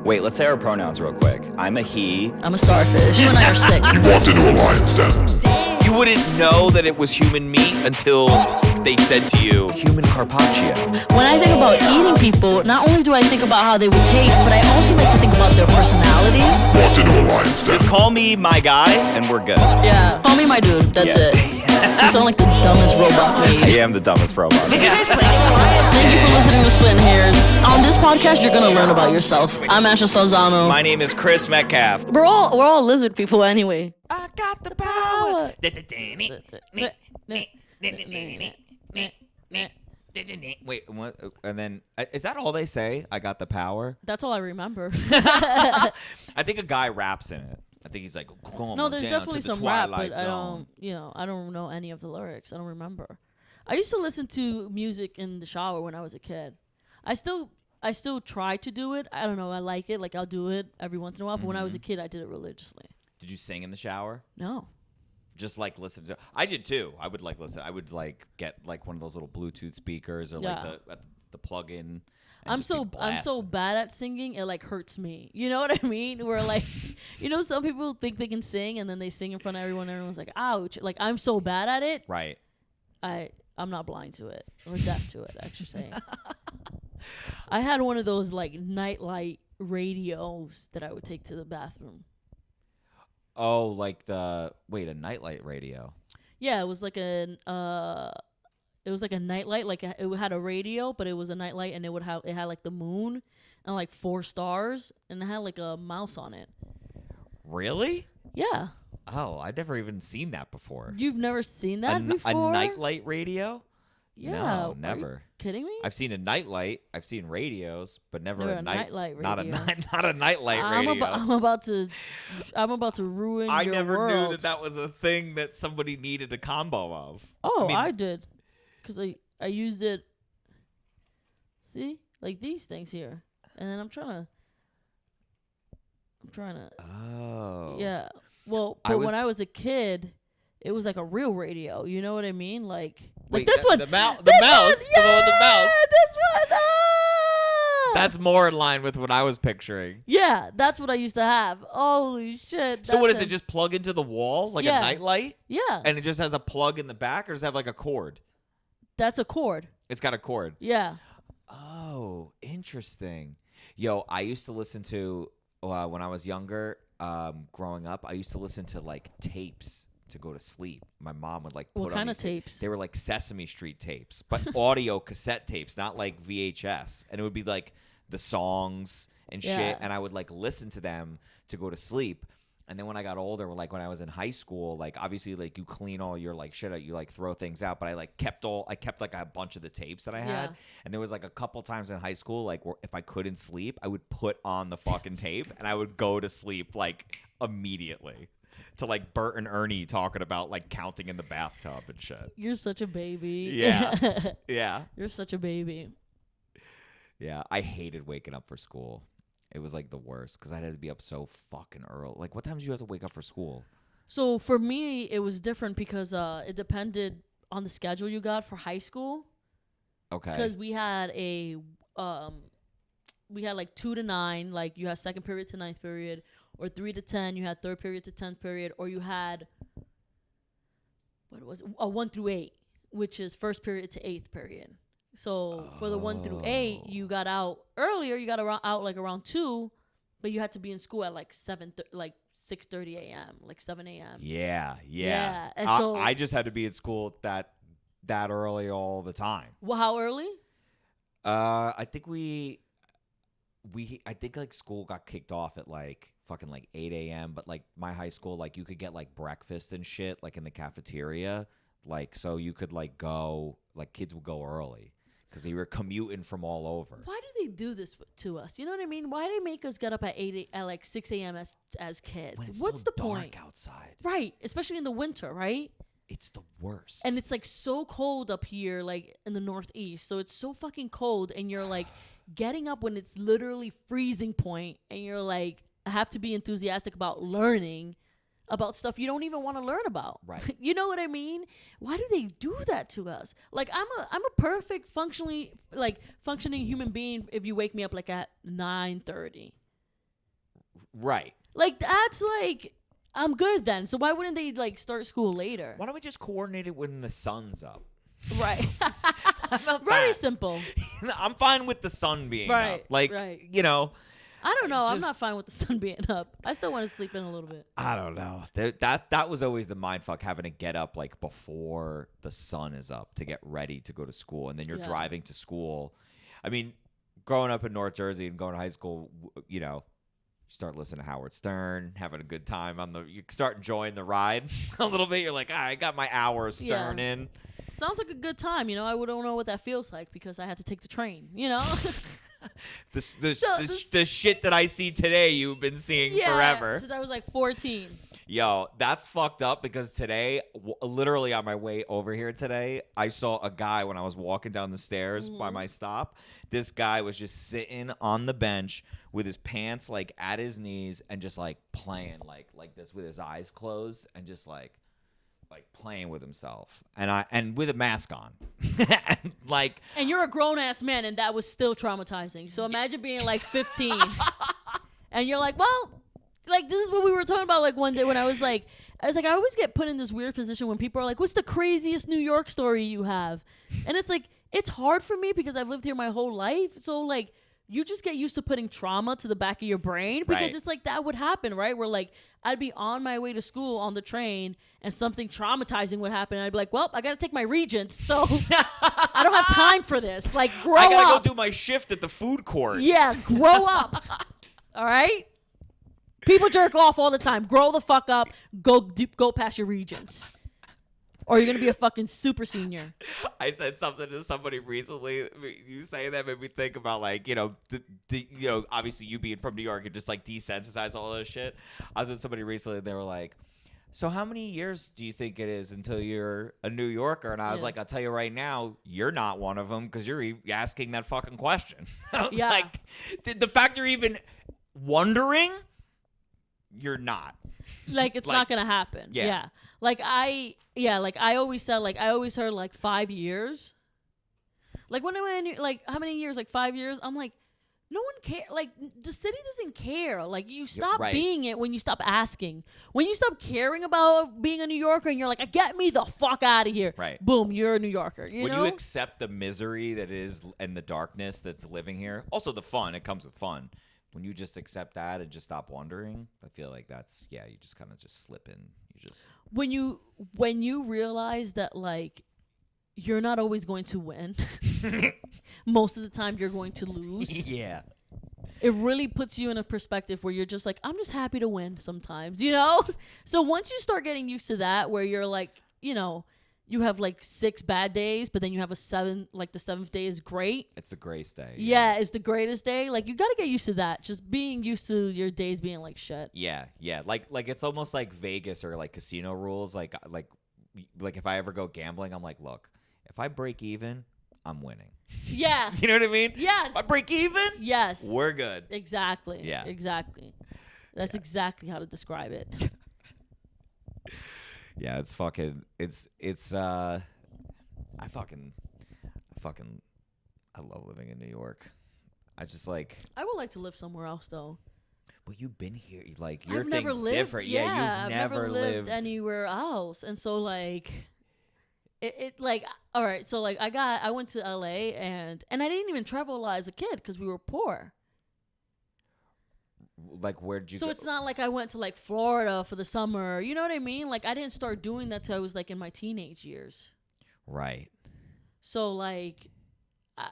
Wait, let's say our pronouns real quick. I'm a he. I'm a starfish. You and I are sick. You walked into a lion's den. You wouldn't know that it was human meat until they said to you, human carpaccio. When I think about eating people, not only do I think about how they would taste, but I also like to think about their personality. Walked into a lion's den. Just call me my guy and we're good. Yeah, call me my dude. That's it. You sound like the dumbest robot made. I am the dumbest robot. Thank you for listening to Splittin Hairs. On this podcast, you're gonna learn about yourself. I'm Asha Salzano. My name is Chris Metcalf. We're all lizard people anyway. I got the power. Wait, what? And then, is that all they say? I got the power? That's all I remember. I think a guy raps in it. I think he's like, no, there's definitely some rap, but I don't know any of the lyrics. I don't remember. I used to listen to music in the shower when I was a kid. I still try to do it. I don't know. I like it. Like I'll do it every once in a while. But when I was a kid, I did it religiously. Did you sing in the shower? No. Just like listen to. I did too. I would like listen. I would like get like one of those little Bluetooth speakers or like the plug-in. I'm so bad at singing. It like hurts me. You know what I mean? Where like, some people think they can sing and then they sing in front of everyone. And everyone's like, ouch! Like I'm so bad at it. Right. I'm not blind to it or deaf to it. Actually, saying. I had one of those like nightlight radios that I would take to the bathroom. Oh, like a nightlight radio. Yeah, it was like a nightlight. Like it had a radio, but it was a nightlight, and it had like the moon and like 4 stars, and it had like a mouse on it. Really? Yeah. Oh, I've never even seen that before. You've never seen that before? A nightlight radio? Yeah. No, never. Are you kidding me? I've seen a nightlight. I've seen radios, but never a nightlight radio. Not a nightlight radio. I'm about to ruin your world. I never knew that was a thing that somebody needed a combo of. Oh, I did. Because I used it. See? Like these things here. And then I'm trying to. Oh. Yeah. Well, but when I was a kid, it was like a real radio. You know what I mean? Like this one. The mouse. The one with the mouse. This one. Ah! That's more in line with what I was picturing. Yeah, that's what I used to have. Holy shit. So what does it just plug into the wall like a nightlight? Yeah. And it just has a plug in the back, or does it have like a cord? That's a cord. It's got a cord. Yeah. Oh, interesting. Yo, I used to listen to when I was younger, growing up. I used to listen to like tapes to go to sleep. My mom would like put what kind of tapes? They were like Sesame Street tapes, but audio cassette tapes, not like VHS. And it would be like the songs and shit, and I would like listen to them to go to sleep. And then when I got older, like when I was in high school, like obviously like you clean all your like shit out, you like throw things out. But I kept like a bunch of the tapes that I had. And there was like a couple times in high school, like where if I couldn't sleep, I would put on the fucking tape and I would go to sleep like immediately to like Bert and Ernie talking about like counting in the bathtub and shit. You're such a baby. Yeah. Yeah. You're such a baby. Yeah. I hated waking up for school. It was like the worst because I had to be up so fucking early. Like, what time did you have to wake up for school? So for me, it was different because it depended on the schedule you got for high school. Okay. Because we had like 2 to 9, like you had second period to ninth period, or 3 to 10, you had third period to 10th period, or you had what was it? 1 through 8, which is first period to 8th period. So for the 1 through 8, you got out earlier. You got out like around 2, but you had to be in school at like 6:30 a.m., like 7 a.m. Yeah. And so I just had to be at school that early all the time. Well, how early? I think I think like school got kicked off at like fucking like 8 a.m. But like my high school, like you could get like breakfast and shit like in the cafeteria. Like so you could like go, like kids would go early. Because they were commuting from all over. Why do they do this to us? You know what I mean? Why do they make us get up at like 6 a.m. as kids? When it's What's still the point? Dark outside. Right. Especially in the winter, right? It's the worst. And it's like so cold up here, like in the Northeast. So it's so fucking cold. And you're like getting up when it's literally freezing point. And you're like, I have to be enthusiastic about learning about stuff you don't even want to learn about. Right. You know what I mean? Why do they do that to us? Like I'm a perfect functioning human being if you wake me up like at 9:30. Right. Like, that's like, I'm good then. So why wouldn't they like start school later? Why don't we just coordinate it when the sun's up? Right. Not Very that. simple. I'm fine with the sun being Right, up. Like, right. you know. I don't know. I'm Just- not fine with the sun being up. I still want to sleep in a little bit. I don't know. That was always the mind fuck, having to get up like before the sun is up to get ready to go to school, and then you're Yeah. driving to school. I mean, growing up in North Jersey and going to high school, you know, you start listening to Howard Stern, having a good time you start enjoying the ride a little bit. You're like, I got my hours Stern Yeah. in. Sounds like a good time. You know, I don't know what that feels like because I had to take the train, you know? The shit that I see today, you've been seeing forever. Since I was like 14. Yo, that's fucked up because today, literally on my way over here today, I saw a guy when I was walking down the stairs by my stop. This guy was just sitting on the bench with his pants like at his knees and just like playing like this with his eyes closed and just like playing with himself and with a mask on. And like, And you're a grown ass man, and that was still traumatizing. So imagine being like 15, and you're like, well, like this is what we were talking about. Like one day when I was like, I always get put in this weird position when people are like, what's the craziest New York story you have? And it's like, it's hard for me because I've lived here my whole life. So like, you just get used to putting trauma to the back of your brain because Right. it's like that would happen, right? Where like I'd be on my way to school on the train and something traumatizing would happen. And I'd be like, well, I got to take my Regents. So I don't have time for this. Like, grow I gotta up. go do my shift at the food court. Yeah, grow up. All right? People jerk off all the time. Grow the fuck up. Go past your Regents. Or you're going to be a fucking super senior. I said something to somebody recently. You saying that made me think about, like, you know, obviously you being from New York and just like desensitize all this shit. I was with somebody recently and they were like, so how many years do you think it is until you're a New Yorker? And I was Yeah. like, I'll tell you right now, you're not one of them because you're asking that fucking question. I was Yeah. like, the fact you're even wondering, you're not. Like, it's Like, not going to happen. yeah. Yeah. Like, I always said, like, I always heard, like, 5 years. Like, when am I, like, how many years? Like, 5 years? I'm like, no one cares. Like, the city doesn't care. Like, you stop right. being it when you stop asking. When you stop caring about being a New Yorker and you're like, get me the fuck out of here. Right. Boom, you're a New Yorker. You When know? you accept the misery that is and the darkness that's living here, also the fun, it comes with fun. When you just accept that and just stop wondering, I feel like that's, you just kind of just slip in. You just. when you realize that, like, you're not always going to win. Most of the time you're going to lose. Yeah. It really puts you in a perspective where you're just like, I'm just happy to win sometimes, you know? So once you start getting used to that, where you're like, you know, you have like 6 bad days, but then you have a 7, like the 7th day is great. It's the grace day. Yeah, it's the greatest day. Like, you got to get used to that. Just being used to your days being like shit. Yeah. Like it's almost like Vegas or like casino rules. Like if I ever go gambling, I'm like, look, if I break even, I'm winning. Yeah. You know what I mean? Yes. If I break even, Yes. we're good. Exactly. Yeah. Exactly. That's exactly how to describe it. Yeah, it's fucking, I love living in New York. I just like, I would like to live somewhere else, though. well, you've been here, like, your I've never thing's lived. different. Yeah, You've I've never lived anywhere else, and so like, it like, all right. So like, I went to LA and I didn't even travel a lot as a kid because we were poor. Like, where'd you So go? it's not like I went to like Florida for the summer. You know what I mean? Like, I didn't start doing that till I was like in my teenage years. Right. So like,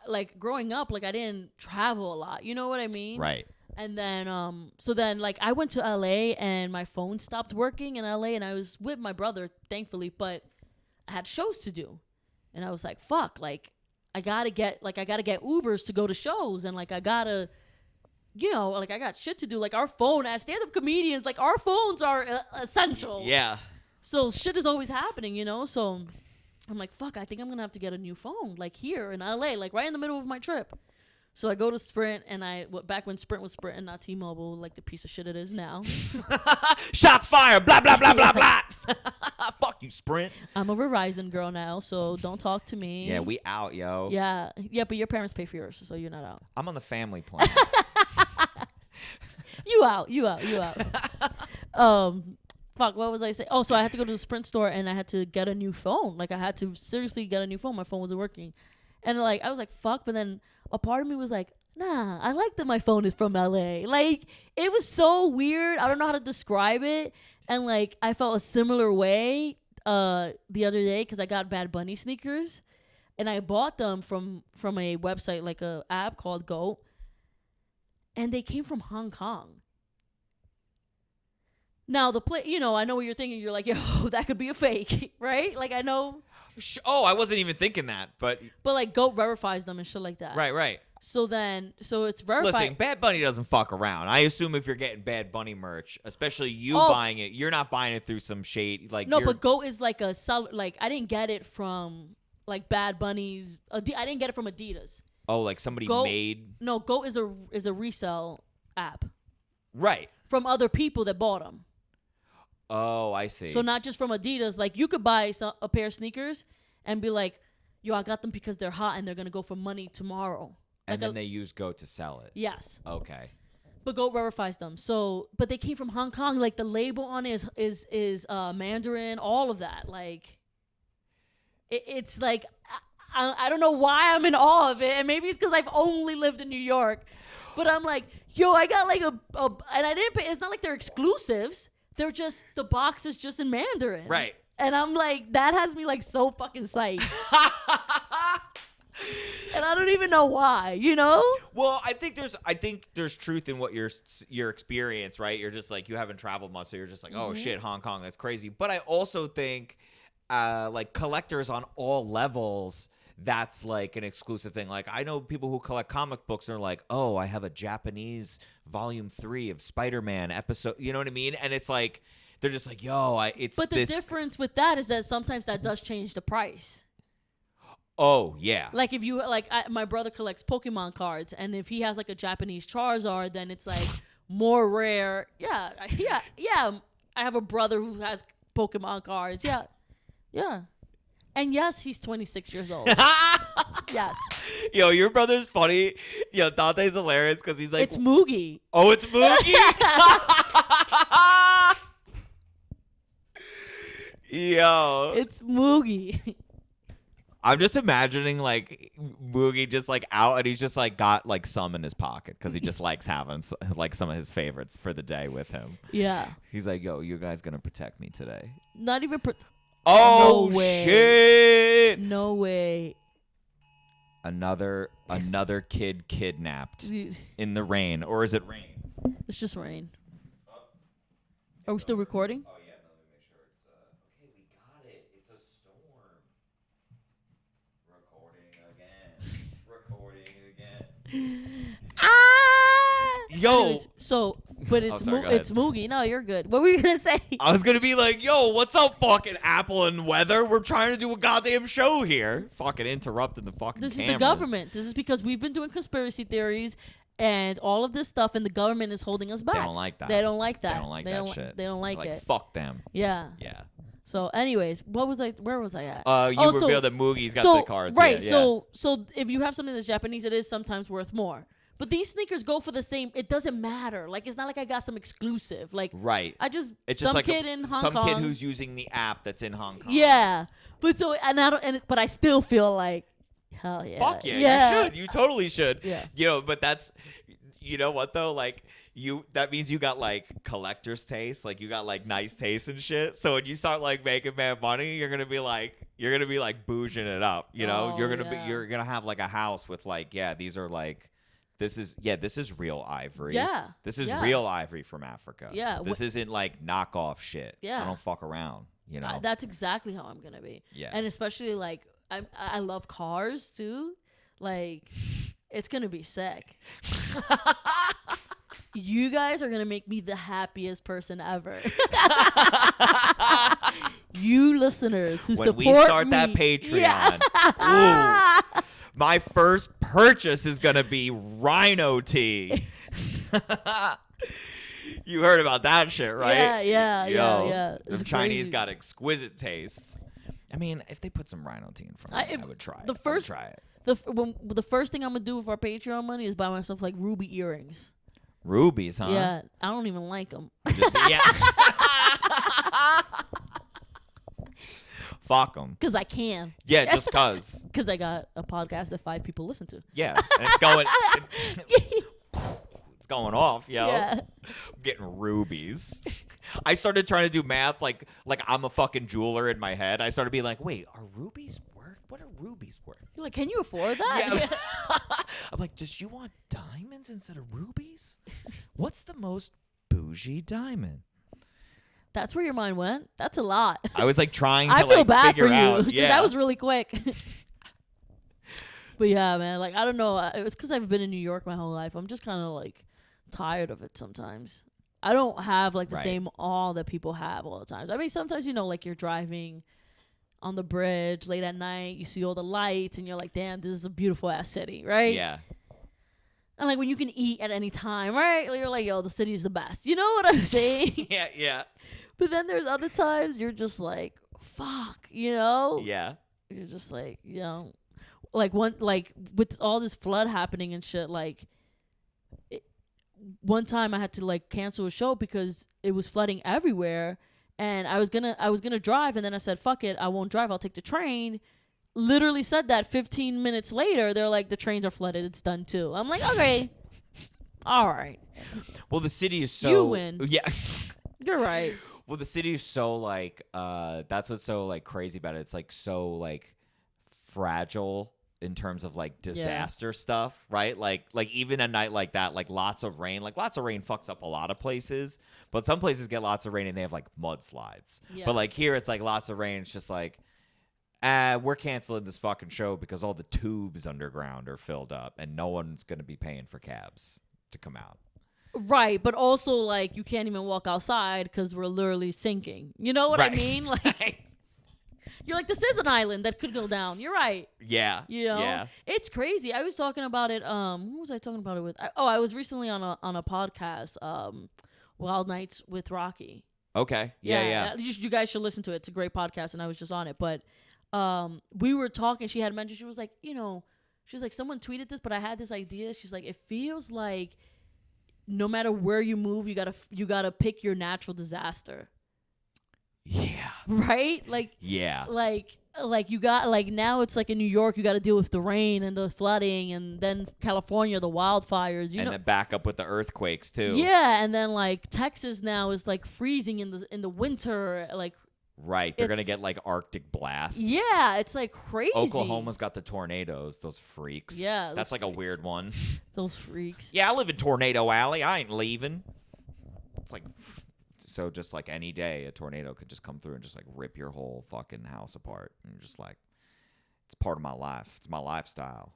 like growing up, like I didn't travel a lot. You know what I mean? Right. And then, so then, like, I went to LA and my phone stopped working in LA, and I was with my brother, thankfully, but I had shows to do, and I was like, "Fuck!" Like, I gotta get Ubers to go to shows, and like, I gotta, you know, like, I got shit to do. Like, our phone as stand-up comedians, like, our phones are essential. Yeah. So shit is always happening, you know. So I'm like, "Fuck!" I think I'm gonna have to get a new phone, like here in LA, like right in the middle of my trip. So I go to Sprint, and back when Sprint was Sprint and not T-Mobile, like the piece of shit it is now. Shots fired. Blah, blah, blah, blah, blah. Fuck you, Sprint. I'm a Verizon girl now, so don't talk to me. Yeah, we out, yo. Yeah, but your parents pay for yours, so you're not out. I'm on the family plan. You You out. Fuck, what was I saying? Oh, so I had to go to the Sprint store and I had to get a new phone. Like, I had to seriously get a new phone. My phone wasn't working. And, like, I was like, fuck. But then a part of me was like, nah, I like that my phone is from LA. Like, it was so weird. I don't know how to describe it. And, like, I felt a similar way the other day because I got Bad Bunny sneakers. And I bought them from a website, like a app called Go. And they came from Hong Kong. Now, I know what you're thinking. You're like, yo, that could be a fake, right? Like, I know. Oh, I wasn't even thinking that, but like, Goat verifies them and shit like that. Right. So it's verified. Listen, Bad Bunny doesn't fuck around. I assume if you're getting Bad Bunny merch, especially you buying it, you're not buying it through some shade. Like, no, but Goat is like a seller. Like, I didn't get it from like Bad Bunny's. I didn't get it from Adidas. Oh, like somebody made. No, Goat is a resale app. Right. From other people that bought them. Oh, I see. So not just from Adidas. Like, you could buy a pair of sneakers and be like, yo, I got them because they're hot and they're going to go for money tomorrow. And then they use Goat to sell it. Yes. Okay. But Goat verifies them. So, but they came from Hong Kong. Like, the label on it is Mandarin, all of that. Like, it's like, I don't know why I'm in awe of it. And maybe it's because I've only lived in New York. But I'm like, yo, I got like and I didn't pay. It's not like they're exclusives. They're just, the box is just in Mandarin. Right. And I'm like, that has me like so fucking psyched. And I don't even know why, you know? Well, I think there's truth in what your experience, right? You're just like, you haven't traveled much, so you're just like, oh shit, Hong Kong, that's crazy. But I also think like collectors on all levels, that's like an exclusive thing. Like, I know people who collect comic books and are like, oh, I have a Japanese volume 3 of Spider-Man episode. You know what I mean? And it's like, they're just like, yo, But the difference with that is that sometimes that does change the price. Oh, yeah. Like, if you, like, my brother collects Pokemon cards, and if he has like a Japanese Charizard, then it's like more rare. Yeah. I have a brother who has Pokemon cards. Yeah. And yes, he's 26 years old. Yes. Yo, your brother's funny. Yo, Dante's hilarious because he's like... It's Moogie. Oh, it's Moogie? Yo. It's Moogie. I'm just imagining, like, Moogie just, like, out, and he's just, like, got, like, some in his pocket because he just likes having, like, some of his favorites for the day with him. Yeah. He's like, yo, you guys gonna protect me today? Not even... Oh, no way. shit! No way. Another kid kidnapped in the rain. Or is it rain? It's just rain. Are we still recording? Oh, yeah. No, let me make sure it's... Okay, we got it. It's a storm. Recording again. Yo! Anyways, so, but it's sorry, go it's ahead. Moogie. No, you're good. What were you gonna say? I was gonna be like, yo, what's up, fucking Apple and Weather? We're trying to do a goddamn show here. Fucking interrupting the fucking This cameras. is the government. This is because we've been doing conspiracy theories and all of this stuff, and the government is holding us back. They don't like that. They don't like that. They don't like that shit. They don't like Like, it. fuck them. Yeah. Yeah. So, anyways, where was I at? You revealed that Moogie's got the cards. Right. Yeah. So if you have something that's Japanese, it is sometimes worth more. But these sneakers go for the same. It doesn't matter. Like, it's not like I got some exclusive. Like, right. It's just some like kid in Hong some Kong. kid who's using the app that's in Hong Kong. Yeah. But so but I still feel like, hell yeah. Fuck yeah. You should. You totally should. Yeah. You know, but that's, you know what though? Like, that means you got like collector's taste. Like, you got like nice taste and shit. So when you start like making mad money, you're gonna be like bouging it up. You know, Oh, you're gonna have like a house with like, yeah, these are like. This is real ivory. Yeah. This is Yeah. real ivory from Africa. Yeah. This isn't like knockoff shit. Yeah. I don't fuck around, you know? That's exactly how I'm gonna be. Yeah. And especially like I love cars too. Like, it's gonna be sick. You guys are gonna make me the happiest person ever. You listeners who support when we start me. that Patreon, Yeah. ooh, my first purchase is gonna be Rhino tea. You heard about that shit, right? Yeah. Them It's Chinese crazy. got exquisite tastes. I mean, if they put some Rhino tea in front of me, I would try it. The first, I would try it. the first thing I'm gonna do with our Patreon money is buy myself like ruby earrings. Rubies, huh? Yeah, I don't even like them. Yeah. Fuck them. Because I can. Yeah, just cause. Because I got a podcast that 5 people listen to. Yeah, and it's going. It's going off, yo. Yeah. I'm getting rubies. I started trying to do math like I'm a fucking jeweler in my head. I started being like, wait, are rubies worth? What are rubies worth? You're like, can you afford that? Yeah. I'm like, does you want diamonds instead of rubies? What's the most bougie diamond? That's where your mind went? That's a lot. I was like trying to I feel bad figure for out. you. Yeah. That was really quick. But yeah, man, like, I don't know. It was because I've been in New York my whole life. I'm just kind of like tired of it sometimes. I don't have like the same awe that people have all the time. I mean, sometimes, like you're driving on the bridge late at night, you see all the lights, and you're like, damn, this is a beautiful ass city, right? Yeah. And like when you can eat at any time, right? You're like, yo, the city is the best. You know what I'm saying? Yeah. But then there's other times you're just like, fuck, Yeah. You're just like, like with all this flood happening and shit, like one time I had to like cancel a show because it was flooding everywhere, and I was gonna drive, and then I said, fuck it, I won't drive, I'll take the train. Literally said that 15 minutes later, they're like, the trains are flooded, it's done too. I'm like, okay. All right. Well, the city is so... You win. Yeah. You're right. Well, the city is so like that's what's so like crazy about it. It's like so like fragile in terms of like disaster stuff, right? Like even a night like that, like lots of rain fucks up a lot of places, but some places get lots of rain and they have like mudslides. Yeah. But like here it's like lots of rain, it's just like we're canceling this fucking show because all the tubes underground are filled up and no one's going to be paying for cabs to come out. Right, but also like you can't even walk outside because we're literally sinking. You know what I mean? Like you're like, this is an island that could go down. You're right. Yeah. Yeah. It's crazy. I was talking about it. Who was I talking about it with? I was recently on a podcast. Wild Nights with Rocky. Okay. Yeah. You guys should listen to it. It's a great podcast, and I was just on it. But we were talking. She had mentioned, she was like, she's like, someone tweeted this, but I had this idea. She's like, it feels like no matter where you move, you gotta pick your natural disaster. Yeah. Right? Like, yeah. Like you got, like, now it's like in New York, you got to deal with the rain and the flooding, and then California, the wildfires. And then back up with the earthquakes too. Yeah, and then like Texas now is like freezing in the winter, like. Right, they're gonna get like Arctic blasts. Yeah, it's like crazy. Oklahoma's got the tornadoes, those freaks. Yeah, that's like freaks. A weird one. Those freaks. Yeah, I live in Tornado Alley. I ain't leaving. It's like, so just like any day, a tornado could just come through and just like rip your whole fucking house apart. And you're just like, it's part of my life. It's my lifestyle.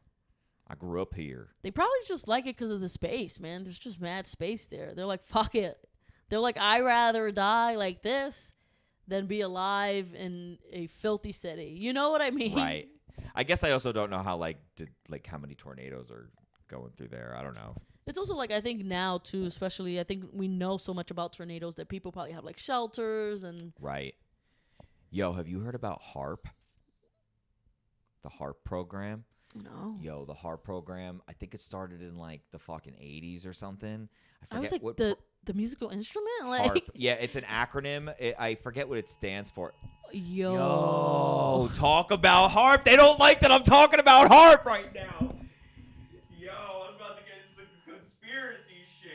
I grew up here. They probably just like it because of the space, man. There's just mad space there. They're like, fuck it. They're like, I'd rather die like this than be alive in a filthy city. You know what I mean? Right. I guess I also don't know how how many tornadoes are going through there. I don't know. It's also like, I think now too, especially, I think we know so much about tornadoes that people probably have like shelters and. Right. Yo, have you heard about HARP? The HARP program? No. Yo, the HARP program, I think it started in like the fucking 80s or something. I was like, the musical instrument? Like, HARP. Yeah, it's an acronym. I forget what it stands for. Yo, talk about HARP. They don't like that I'm talking about HARP right now. Yo, I was about to get into some conspiracy shit.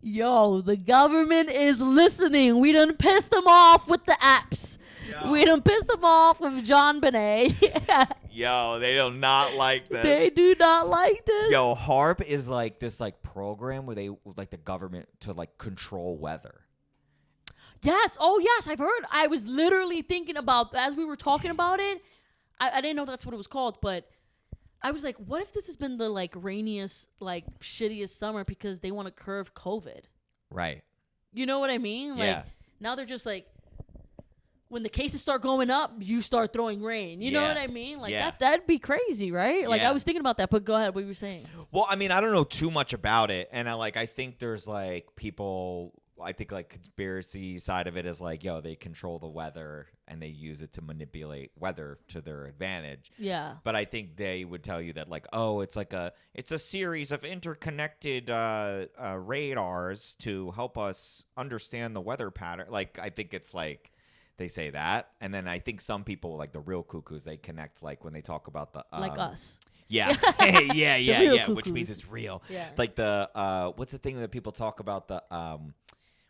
Yo, the government is listening. We done pissed them off with the apps. Yo. We done pissed them off with John Bonet. Yo, they do not like this. They do not like this. Yo, HARP is like this like program where they like the government to like control weather. Yes. Oh, yes. I've heard. I was literally thinking about, as we were talking about it, I didn't know that's what it was called, but I was like, what if this has been the like rainiest, like shittiest summer because they want to curb COVID? Right. You know what I mean? Like, yeah. Now they're just like, when the cases start going up, you start throwing rain. You know what I mean? Like that'd be crazy, right? Like I was thinking about that, but go ahead. What you were saying? Well, I mean, I don't know too much about it, and I think there's like people I think like conspiracy side of it is like, yo, they control the weather and they use it to manipulate weather to their advantage. Yeah. But I think they would tell you that like, oh, it's a series of interconnected radars to help us understand the weather pattern. Like, I think it's like they say that, and then I think some people like the real cuckoos, they connect like when they talk about the Like us. Yeah, yeah, real which means cuckoos. it's real. Yeah. Like the what's the thing that people talk about the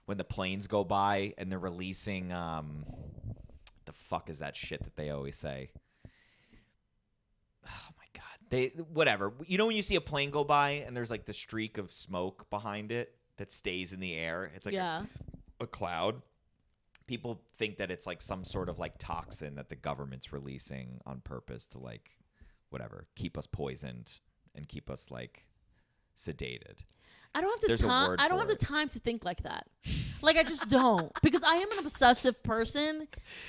when the planes go by and they're releasing the fuck is that shit that they always say? Oh my god. They whatever. You know when you see a plane go by and there's like the streak of smoke behind it that stays in the air? It's like a cloud. People think that it's like some sort of like toxin that the government's releasing on purpose to like whatever, keep us poisoned and keep us like sedated. I don't have the There's a time. word I don't for have the time to think like that. Like I just don't, because I am an obsessive person.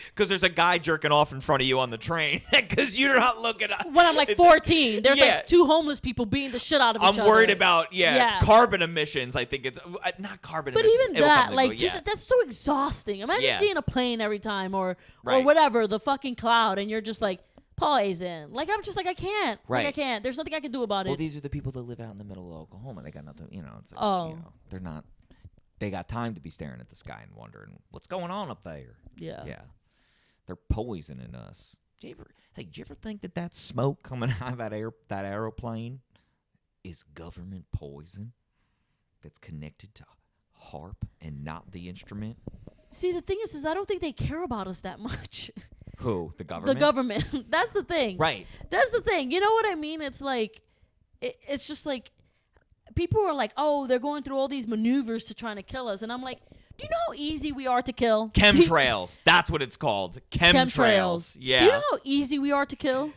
Because there's a guy jerking off in front of you on the train. Because you're not looking at. When I'm like 14, there's Yeah. like 2 homeless people beating the shit out of each other. I'm worried about carbon emissions. I think it's not carbon But emissions. even It'll come that, and like, go, just yeah. that's so exhausting. Imagine Yeah. seeing a plane every time, or Right. whatever, the fucking cloud, and you're just like, poison. Like I'm just like I can't. Right. Like I can't. There's nothing I can do about Well, it. these are the people that live out in the middle of Oklahoma. They got nothing, It's like, Oh. they're not. They got time to be staring at the sky and wondering what's going on up there. Yeah. Yeah, they're poisoning us. Do you ever think that smoke coming out of that aeroplane is government poison that's connected to HARP and not the instrument? See, the thing is I don't think they care about us that much. Who? The government? The government. That's the thing. Right. That's the thing. You know what I mean? It's like, it's just like, people are like, oh, they're going through all these maneuvers to trying to kill us. And I'm like, do you know how easy we are to kill? Chemtrails. That's what it's called. Chemtrails. Yeah. Do you know how easy we are to kill?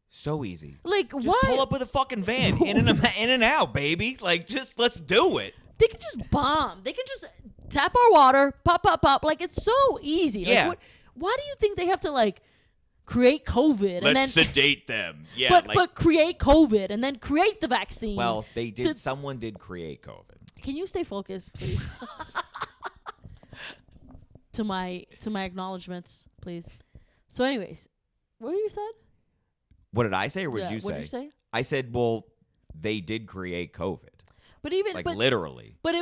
So easy. Like, Just why? pull up with a fucking van. in and out, baby. Like, just let's do it. They can just bomb. They can just tap our water, pop, pop, pop. Like, it's so easy. Yeah. Like, why do you think they have to, like, create COVID and then Let's sedate them. Yeah. but create COVID and then create the vaccine? Well, they did. Someone did create COVID. Can you stay focused, please? to my acknowledgments, please. So, anyways, what you said? What did I say, or what Yeah, did you say? what did you say? I said, well, they did create COVID, But even like but, literally. but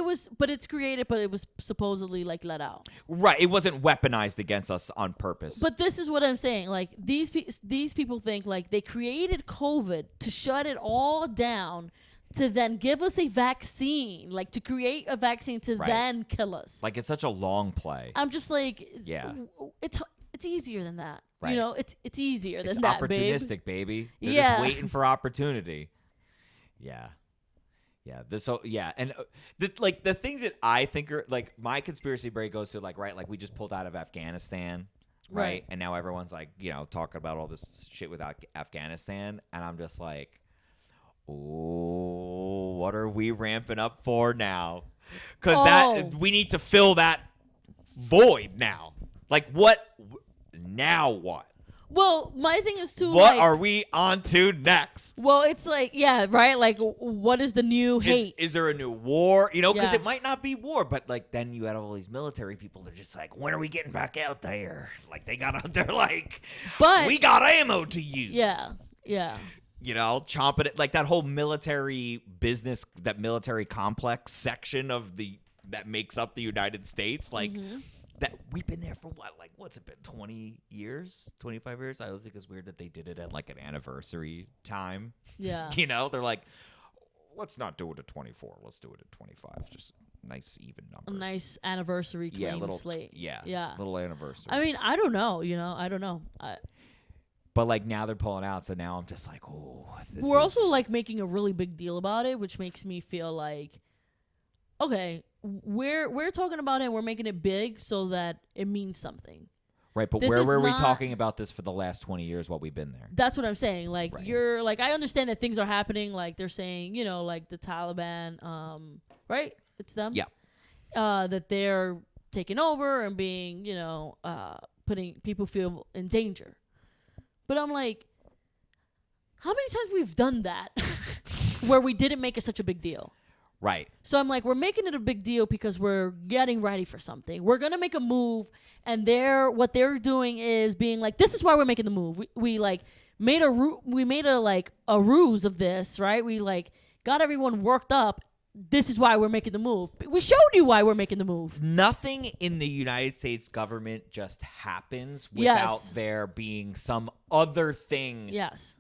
it's created, but it was supposedly like let out. Right. It wasn't weaponized against us on purpose. But this is what I'm saying. Like these people think like they created COVID to shut it all down, to then give us a vaccine, like to create a vaccine to Right. then kill us. like it's such a long play. I'm just like, Yeah. It's easier than that. Right. You know, it's easier It's than that, babe. opportunistic, baby. They're Yeah. just waiting for opportunity. Yeah. Yeah. And the things that I think are like my conspiracy brain goes to like, right, like we just pulled out of Afghanistan, right? Right. And now everyone's like, talking about all this shit with Afghanistan, and I'm just like, oh, what are we ramping up for now? Because we need to fill that void now. Like what? Now what? Well, my thing is too. What like, are we on to next? Well, it's like, yeah, right. Like, what is the new hate? Is there a new war? Because Yeah. it might not be war, but like then you had all these military people. They're just like, when are we getting back out there? Like they got out there like, But we got ammo to use. yeah. Chomping it like that whole military business, that military complex section of that makes up the United States, like. Mm-hmm. That we've been there for what? Like, what's it been? 20 years? 25 years? I think it's weird that they did it at like an anniversary time. Yeah. They're like, let's not do it at 24. Let's do it at 25. Just nice, even numbers. A nice anniversary claim slate. Yeah. Little anniversary. I mean, I don't know. I don't know. But like now they're pulling out, so now I'm just like, oh. We're also like making a really big deal about it, which makes me feel like, okay, we're talking about it and we're making it big so that it means something. Right, but This where is were we not- talking about this for the last 20 years while we've been there? That's what I'm saying. Like Right. you're like, I understand that things are happening. Like they're saying, like the Taliban, right? It's them. Yeah. That they're taking over and being, putting people feel in danger. But I'm like, how many times we've done that where we didn't make it such a big deal? Right. So I'm like, we're making it a big deal because we're getting ready for something. We're gonna make a move, and what they're doing is being like, this is why we're making the move. We like made a ruse of this, right? We like got everyone worked up. This is why we're making the move. We showed you why we're making the move. Nothing in the United States government just happens without there being some other thing. Yes.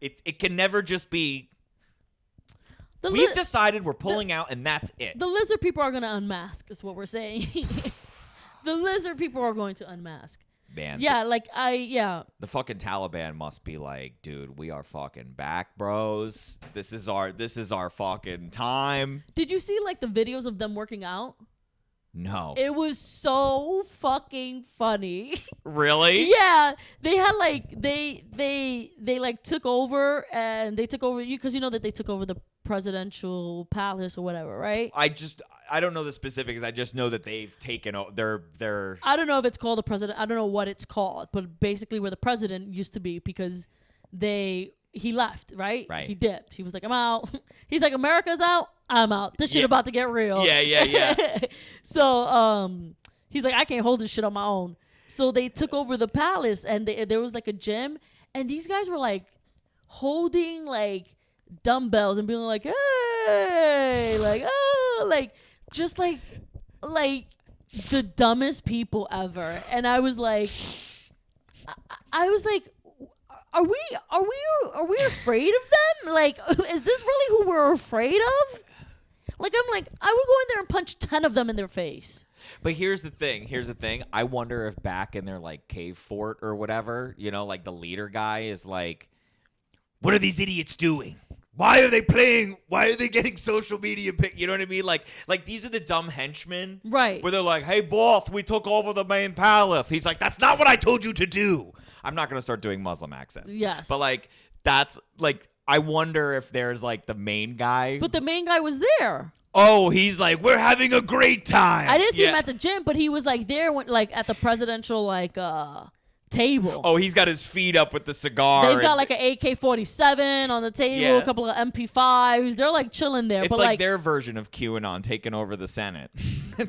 It can never just be. We've decided we're pulling out, and that's it. The lizard people are going to unmask, is what we're saying. The lizard people are going to unmask. Man. Yeah, The fucking Taliban must be like, dude, we are fucking back, bros. This is our fucking time. Did you see like the videos of them working out? No. It was so fucking funny. Really? Yeah. They had like they like took over, and they took over because you know that they took over the presidential palace or whatever, right? I don't know the specifics. I just know that they've taken their I don't know if it's called the president. I don't know what it's called, but basically where the president used to be, because he left, right? Right. He dipped. He was like, I'm out. He's like, America's out. I'm out. This shit about to get real. Yeah. So he's like, I can't hold this shit on my own. So they took over the palace, and there was like a gym, and these guys were like holding like dumbbells and being like, hey, like, oh, like just like the dumbest people ever. And I was like, are we afraid of them? Like, is this really who we're afraid of? Like, I'm like, I would go in there and punch 10 of them in their face. But here's the thing. I wonder if back in their like cave fort or whatever, you know, like the leader guy is like, what are these idiots doing? Why are they playing? Why are they getting social media You know what I mean? Like these are the dumb henchmen. Right. Where they're like, hey, boss, we took over the main palace. He's like, that's not what I told you to do. I'm not going to start doing Muslim accents. Yes. But like, that's like, I wonder if there's like the main guy. But the main guy was there. Oh, he's like, we're having a great time. I didn't see him at the gym, but he was like there when, like at the presidential like table. Oh, he's got his feet up with the cigar. They've got like an AK-47 on the table, a couple of MP5s. They're like chilling there. It's but like their version of QAnon taking over the Senate,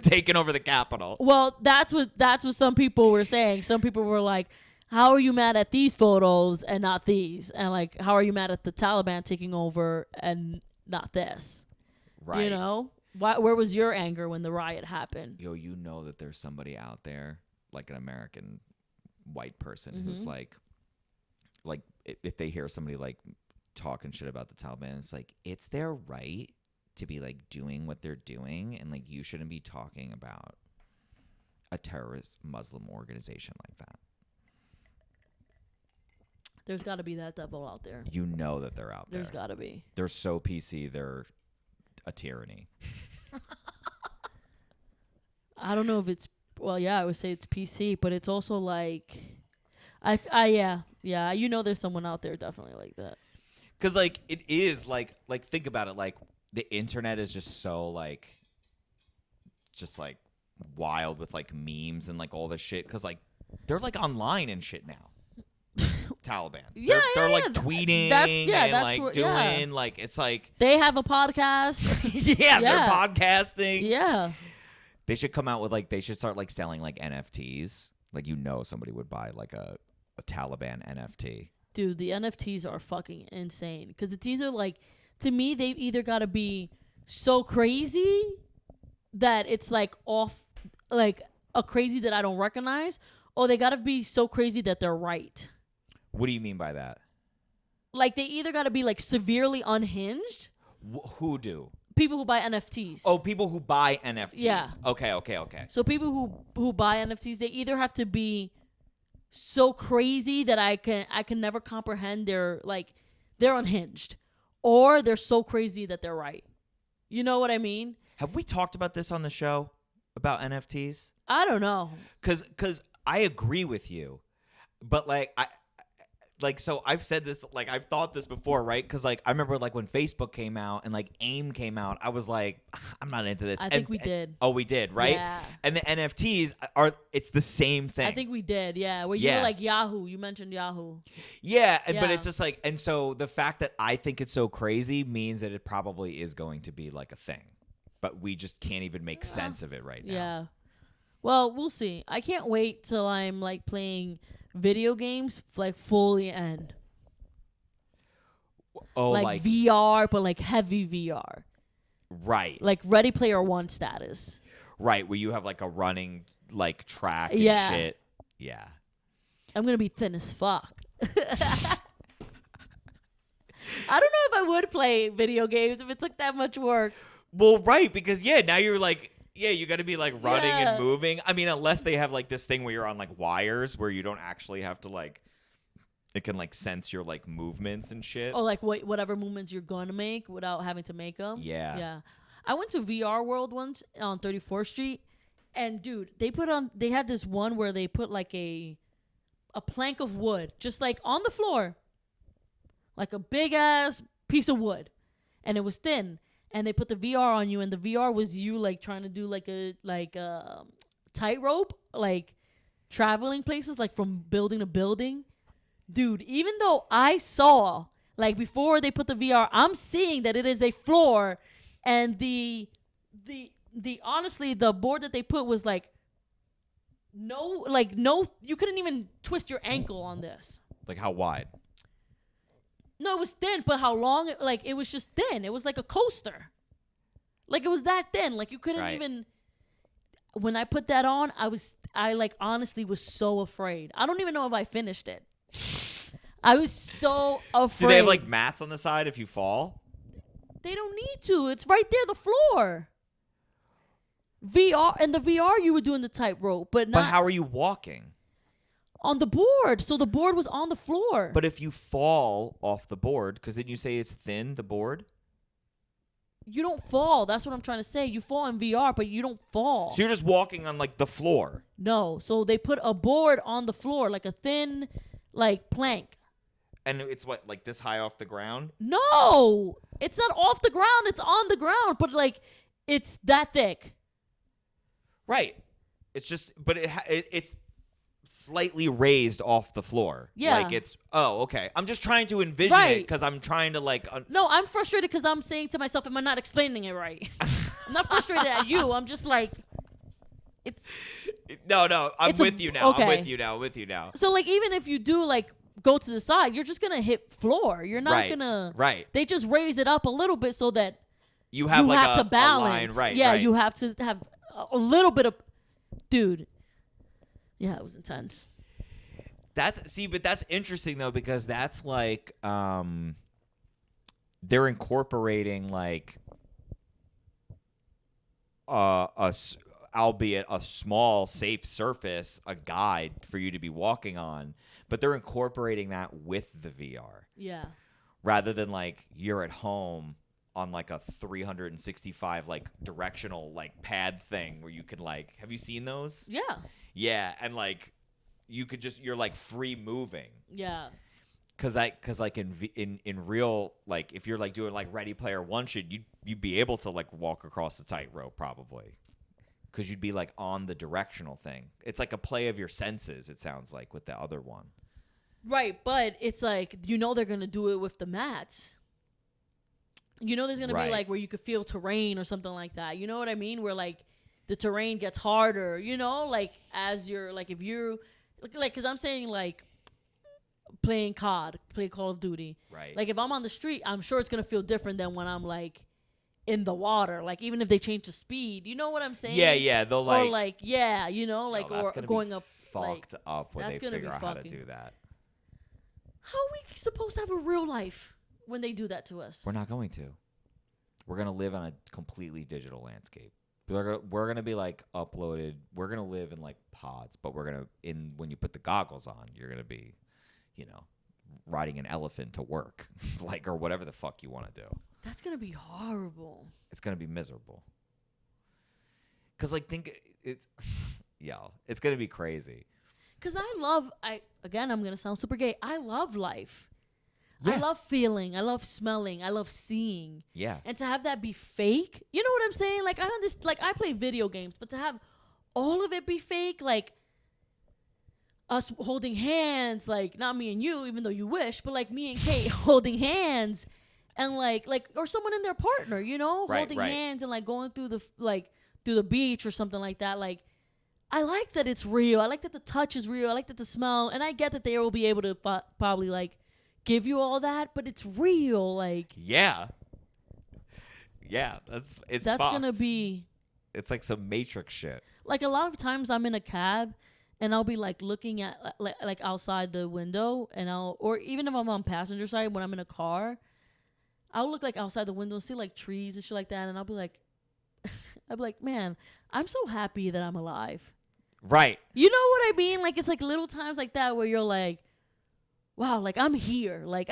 taking over the Capitol. Well, that's what some people were saying. Some people were like, how are you mad at these photos and not these? And like, how are you mad at the Taliban taking over and not this? Right. You know? Where was your anger when the riot happened? Yo, you know that there's somebody out there, like an American white person, who's like if they hear somebody like talking shit about the Taliban, it's like, it's their right to be like doing what they're doing, and like you shouldn't be talking about a terrorist Muslim organization like that. There's got to be that devil out there. You know that they're out there. There's got to be. They're so PC, they're a tyranny. I don't know if it's, well, yeah, I would say it's PC, but it's also like, yeah, you know there's someone out there definitely like that. Because, like, it is, like, think about it, like, the internet is just so, like, just, like, wild with, like, memes and, like, all this shit. Because, like, they're, like, online and shit now. Taliban. They're like tweeting and like doing like, it's like they have a podcast. yeah, they're podcasting. Yeah. They should come out with like, they should start like selling like NFTs. Like, you know, somebody would buy like a Taliban NFT. Dude, the NFTs are fucking insane. Because it's either like, to me, they've either got to be so crazy that it's like off, like a crazy that I don't recognize, or they got to be so crazy that they're right. What do you mean by that? Like, they either got to be like severely unhinged. Who do? People who buy NFTs. Oh, people who buy NFTs. Yeah. Okay. So people who buy NFTs, they either have to be so crazy that I can never comprehend they're unhinged, or they're so crazy that they're right. You know what I mean? Have we talked about this on the show about NFTs? I don't know. Cuz I agree with you. But like like, so I've said this, like, I've thought this before, right? Because, like, I remember, like, when Facebook came out and, like, AIM came out, I was like, I'm not into this. I think we did. Oh, we did, right? Yeah. And the NFTs it's the same thing. I think we did, yeah. Where you were like Yahoo. You mentioned Yahoo. Yeah, but Yeah. it's just like, and so the fact that I think it's so crazy means that it probably is going to be, like, a thing. But we just can't even make sense of it right now. Yeah. Well, we'll see. I can't wait till I'm, like, playing video games, like, fully end. Oh, like VR, but, like, heavy VR. Right. Like Ready Player One status. Right, where you have, like, a running, like, track and shit. Yeah. I'm going to be thin as fuck. I don't know if I would play video games if it took that much work. Well, right, because, now you're, like, you got to be, like, running and moving. I mean, unless they have, like, this thing where you're on, like, wires where you don't actually have to, like, it can, like, sense your, like, movements and shit. Oh, like whatever movements you're going to make without having to make them? Yeah. Yeah. I went to VR World once on 34th Street, and, dude, they had this one where they put, like, a plank of wood, just, like, on the floor. Like a big-ass piece of wood. And it was thin. And they put the VR on you, and the VR was you, like, trying to do, like a tightrope, like, traveling places, like, from building to building. Dude, even though I saw, like, before they put the VR, I'm seeing that it is a floor, and the honestly, the board that they put was, like, no, you couldn't even twist your ankle on this. Like, how wide? No, it was thin, but how long? Like, it was just thin. It was like a coaster. Like, it was that thin. Like, you couldn't even. When I put that on, I like, honestly was so afraid. I don't even know if I finished it. I was so afraid. Do they have, like, mats on the side if you fall? They don't need to. It's right there, the floor. VR, and the VR, you were doing the tightrope, but not. But how are you walking? On the board. So the board was on the floor. But if you fall off the board, because then you say it's thin, the board? You don't fall. That's what I'm trying to say. You fall in VR, but you don't fall. So you're just walking on, like, the floor. No. So they put a board on the floor, like a thin, like, plank. And it's what, like, this high off the ground? No. It's not off the ground. It's on the ground, but, like, it's that thick. Right. It's just, but it's slightly raised off the floor. Yeah. Like, it's, oh, okay. I'm just trying to envision it because I'm trying to, like. No, I'm frustrated because I'm saying to myself, am I not explaining it right? I'm not frustrated at you. I'm just like, it's. No, I'm with you now. Okay. I'm with you now. So, like, even if you do, like, go to the side, you're just going to hit floor. You're not going to. Right. They just raise it up a little bit so that you have, like, to balance. A line. Right. Yeah, right. you have to have a little bit of. Dude. Yeah, it was intense. But that's interesting though, because that's like they're incorporating, like, albeit a small safe surface, a guide for you to be walking on, but they're incorporating that with the VR. Yeah. Rather than, like, you're at home on, like, a 365, like, directional, like, pad thing where you can, like, have you seen those? Yeah. Yeah, and, like, you're, like, free moving. Yeah. Cause like in real, like, if you're, like, doing, like, Ready Player One shit, you'd be able to, like, walk across the tightrope probably, cause you'd be, like, on the directional thing. It's like a play of your senses. It sounds like with the other one. Right, but it's like, they're gonna do it with the mats. There's gonna be, like, where you could feel terrain or something like that. You know what I mean? Where, like, the terrain gets harder. Like, as you're, like, if you're. Like, because I'm saying, like, play Call of Duty. Right. Like, if I'm on the street, I'm sure it's going to feel different than when I'm, like, in the water. Like, even if they change the speed. You know what I'm saying? Yeah. They'll, like. Or, like, yeah, like, or going up. Fucked up when they figure out how to fucking do that. How are we supposed to have a real life when they do that to us? We're not going to. We're going to live on a completely digital landscape. We're gonna be, like, uploaded. We're gonna live in, like, pods, but when you put the goggles on, you're gonna be, riding an elephant to work, like, or whatever the fuck you want to do. That's gonna be horrible. It's gonna be miserable. Cause, like, it's gonna be crazy. Because I'm going to sound super gay. I love life. Yeah. I love feeling. I love smelling. I love seeing. Yeah. And to have that be fake, you know what I'm saying? Like, I understand. Like, I play video games, but to have all of it be fake, like us holding hands, like not me and you, even though you wish, but like me and Kate holding hands, and like or someone in their partner, you know, holding hands and like going through the beach or something like that. Like, I like that it's real. I like that the touch is real. I like that the smell, and I get that they will be able to probably like give you all that, but it's real. Like, yeah, that's gonna be. It's like some Matrix shit. Like, a lot of times I'm in a cab and I'll be like looking at like outside the window, and or even if I'm on passenger side when I'm in a car, I'll look like outside the window and see like trees and shit like that, and I'll be like, man, I'm so happy that I'm alive. Right. You know what I mean? Like, it's like little times like that where you're like, wow, like I'm here. Like,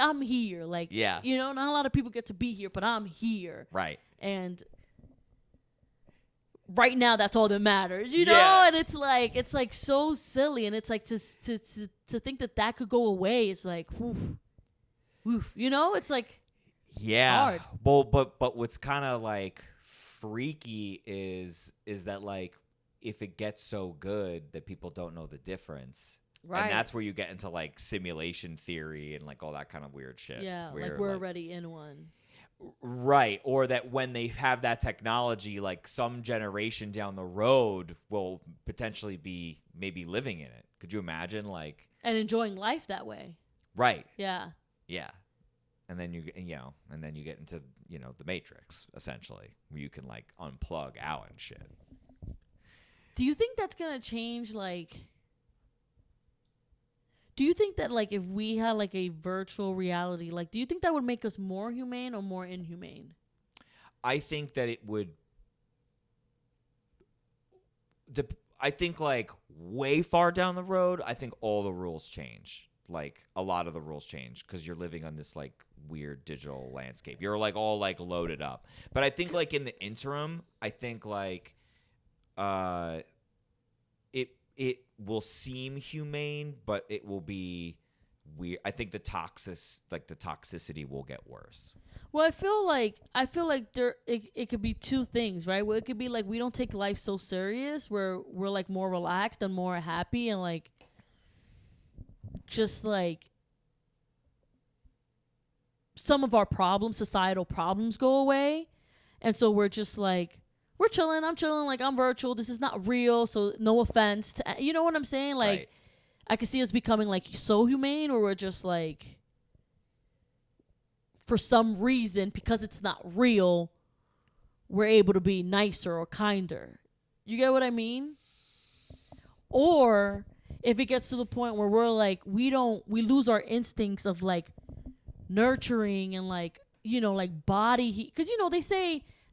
yeah. You know, not a lot of people get to be here, but I'm here. Right. And right now, that's all that matters, you know? Yeah. And it's like so silly. And it's like to think that could go away. It's like, woof, you know? It's like, yeah. It's hard. Well, but what's kind of like freaky is that like if it gets so good that people don't know the difference. Right. And that's where you get into like simulation theory and like all that kind of weird shit. Yeah, like we're already in one. Right. Or that when they have that technology, like some generation down the road will potentially be maybe living in it. Could you imagine? Like, and enjoying life that way. Right. Yeah. Yeah. And then you get into, the Matrix, essentially, where you can like unplug out and shit. Do you think that's going to change, like, do you think that, like, if we had, like, a virtual reality, like, do you think that would make us more humane or more inhumane? I think that it would. I think, like, way far down the road, I think all the rules change. Like, a lot of the rules change because you're living on this, like, weird digital landscape. You're, like, all, like, loaded up. But I think, like, in the interim, I think, like, it will seem humane, but it will be weird. I think the toxicity will get worse. Well, I feel like it could be two things, right? Well, it could be like we don't take life so serious, where we're like more relaxed and more happy, and like just like some of our societal problems go away, and so we're just like, we're chilling. I'm chilling. Like, I'm virtual. This is not real. So no offense to, you know what I'm saying? Like, right. I could see us becoming like so humane, or we're just like, for some reason, because it's not real, we're able to be nicer or kinder. You get what I mean? Or if it gets to the point where we're like, we lose our instincts of like nurturing and like, like body heat. Because,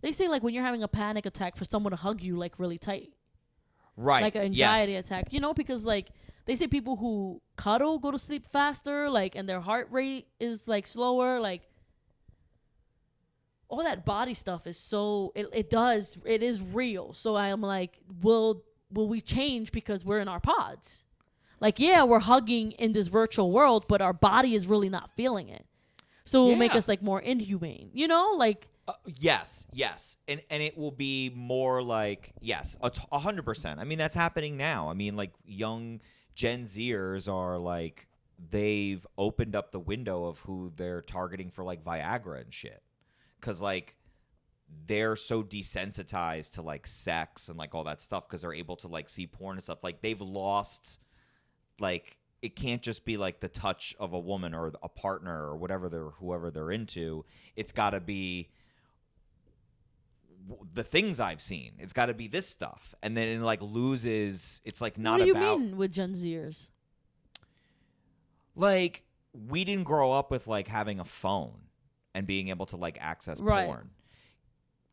they say like when you're having a panic attack, for someone to hug you like really tight. Right. Like an anxiety attack. Because like they say people who cuddle go to sleep faster, like, and their heart rate is like slower. Like, all that body stuff is so it is real. So I'm like, will we change because we're in our pods? Like, yeah, we're hugging in this virtual world, but our body is really not feeling it. So it will make us like more inhumane, like. Yes, and it will be more like, yes, 100%. I mean, that's happening now. I mean, like, young Gen Zers are like, they've opened up the window of who they're targeting for like Viagra and shit, because like they're so desensitized to like sex and like all that stuff because they're able to like see porn and stuff. Like, they've lost, like, it can't just be like the touch of a woman or a partner or whoever they're into. It's got to be the things I've seen. It's got to be this stuff, and then it like loses. It's like not about. What do you mean with Gen Zers? Like, we didn't grow up with like having a phone and being able to like access porn.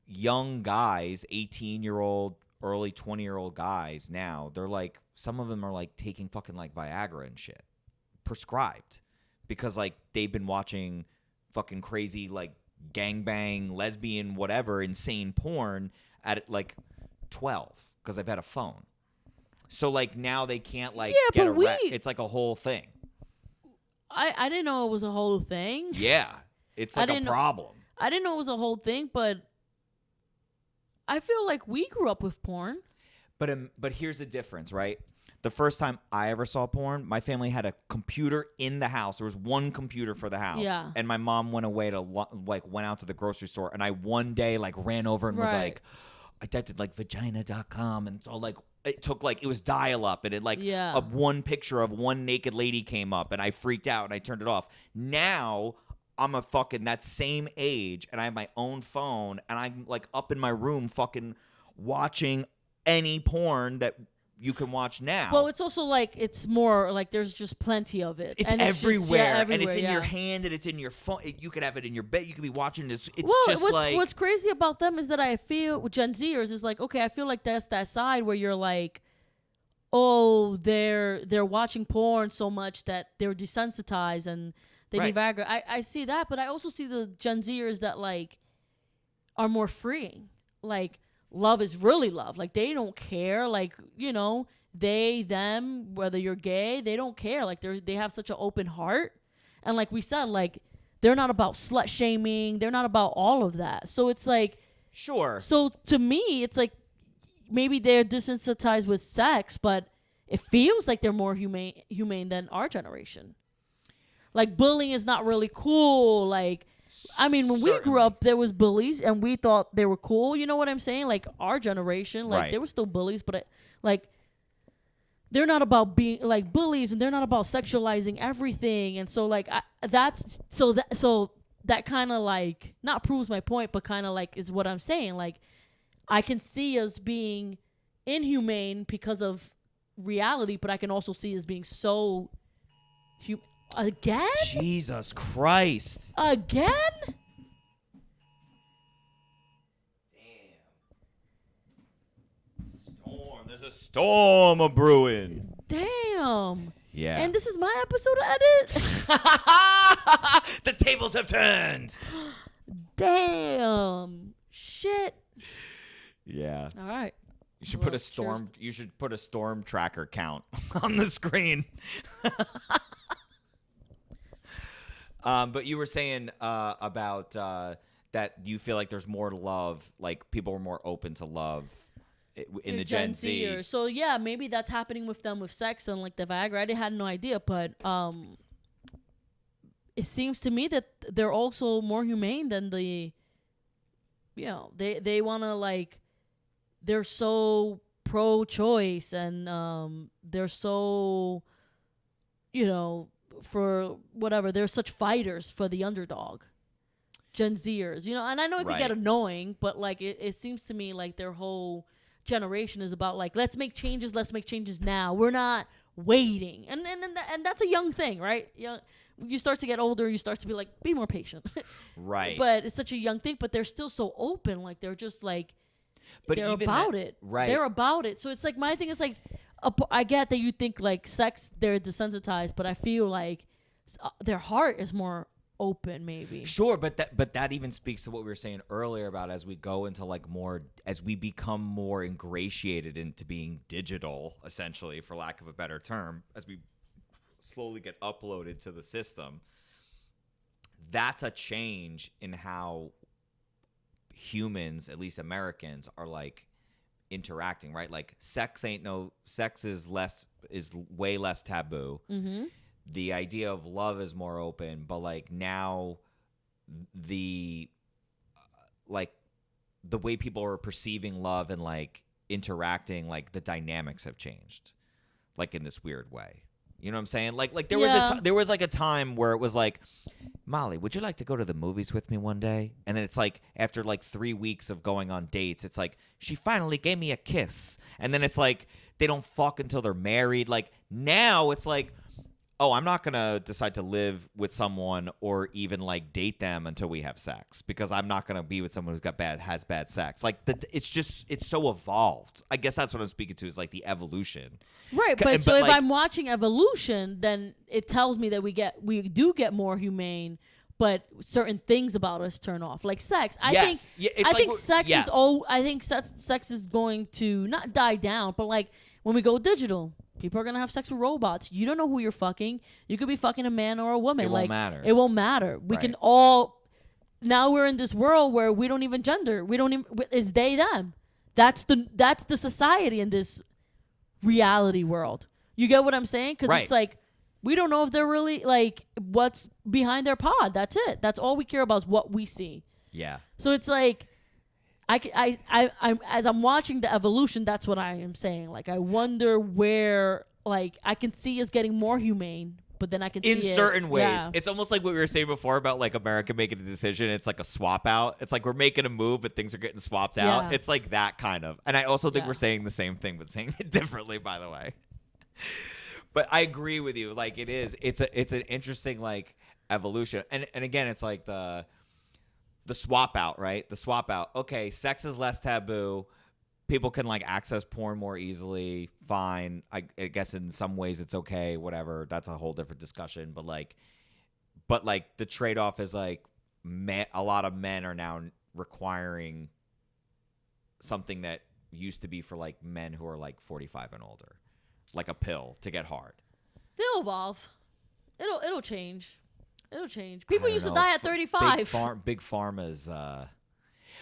Young guys, 18-year-old, early 20-year-old guys now, they're like, some of them are like taking fucking like Viagra and shit, prescribed, because like they've been watching fucking crazy like gangbang, lesbian, whatever, insane porn at like 12 because they've had a phone. So like now they can't like Yeah, get but It's like a whole thing. I didn't know it was a whole thing. Yeah, it's like a problem. I didn't know it was a whole thing, but I feel like we grew up with porn. But here's the difference, right? The first time I ever saw porn, my family had a computer in the house. There was one computer for the house. Yeah. And my mom went away to went out to the grocery store, and I one day like ran over and was like, I typed in like vagina.com, and so like it took like it was dial up, and it like one picture of one naked lady came up, and I freaked out and I turned it off. Now I'm a fucking that same age, and I have my own phone, and I'm like up in my room fucking watching any porn that you can watch now. Well, it's also like it's more like there's just plenty of it. It's, and everywhere. Everywhere, and it's in your hand, and it's in your phone. You could have it in your bed. You could be watching this. It's just what's crazy about them is that I feel with Gen Zers is like, okay, I feel like that's that side where you're like, oh, they're watching porn so much that they're desensitized and they need Viagra. I see that, but I also see the Gen Zers that like are more freeing. Like, love is really love. Like, they don't care. Like, you know, they, them, whether you're gay, they don't care. Like, they have such an open heart. And like we said, like, they're not about slut shaming. They're not about all of that. So it's like, sure. So to me, it's like maybe they're desensitized with sex, but it feels like they're more humane than our generation. Like, bullying is not really cool. Like, I mean, when we grew up, there was bullies, and we thought they were cool. You know what I'm saying? Like, our generation, like, there were still bullies, but, like, they're not about being, like, bullies, and they're not about sexualizing everything. And so, like, that kind of, like, not proves my point, but kind of, like, is what I'm saying. Like, I can see us being inhumane because of reality, but I can also see us being so again? Jesus Christ. Again? Damn. Storm. There's a storm a brewing. Damn. Yeah. And this is my episode to edit? The tables have turned. Damn. Shit. Yeah. All right. You should put a storm. Cheers. You should put a storm tracker count on the screen. But you were saying about that you feel like there's more love, like people are more open to love in the Gen Z. So yeah, maybe that's happening with them with sex and like the Viagra. I had no idea, but it seems to me that they're also more humane than the. You know, they want to like. They're so pro-choice and they're so, you know, for whatever. They're such fighters for the underdog. Gen Zers, you know, and I know it can get annoying, but like it seems to me like their whole generation is about like, let's make changes now. We're not waiting. And that's a young thing, right? You start to get older, you start to be like, be more patient. Right. But it's such a young thing, but they're still so open. Like they're just like, but they're about it. Right. They're about it. So it's like, my thing is like, I get that you think like sex, they're desensitized, but I feel like their heart is more open, maybe. Sure, but that even speaks to what we were saying earlier about as we go into like more, as we become more ingratiated into being digital, essentially, for lack of a better term, as we slowly get uploaded to the system. That's a change in how humans, at least Americans, are like interacting, right? Like sex is way less taboo. Mm-hmm. The idea of love is more open, but like now the way people are perceiving love and like interacting, like the dynamics have changed, like in this weird way. You know what I'm saying? Like there was like a time where it was like, Molly, would you like to go to the movies with me one day? And then it's like after like 3 weeks of going on dates, it's like she finally gave me a kiss. And then it's like they don't fuck until they're married. Like now it's like, oh, I'm not going to decide to live with someone or even like date them until we have sex, because I'm not going to be with someone who's has bad sex. Like it's so evolved. I guess that's what I'm speaking to, is like the evolution. Right. But if I'm watching evolution, then it tells me that we do get more humane, but certain things about us turn off, like sex. I think sex is going to not die down, but like when we go digital, people are gonna have sex with robots. You don't know who you're fucking. You could be fucking a man or a woman. It won't matter. It won't matter. We Right. can all. Now we're in this world where we don't even gender. We don't even. It's they them. That's the society in this reality world. You get what I'm saying? Because Right. it's like we don't know if they're really like what's behind their pod. That's it. That's all we care about is what we see. Yeah. So it's like, I'm as I'm watching the evolution, that's what I am saying. Like, I wonder where, like, I can see us getting more humane, but then I can In see certain ways. Yeah. It's almost like what we were saying before about like America making a decision. It's like a swap out. It's like we're making a move, but things are getting swapped out. Yeah. It's like that kind of. And I also think Yeah. we're saying the same thing, but saying it differently, by the way. But I agree with you. Like it is. It's an interesting like evolution. And again, it's like the swap out, right? The swap out. Okay, sex is less taboo. People can like access porn more easily. Fine. I guess in some ways it's okay. Whatever. That's a whole different discussion. But like the trade off is like a lot of men are now requiring something that used to be for like men who are like 45 and older, like a pill to get hard. They'll evolve. It'll change. It'll change. People I don't used to know. die at 35. Big pharma's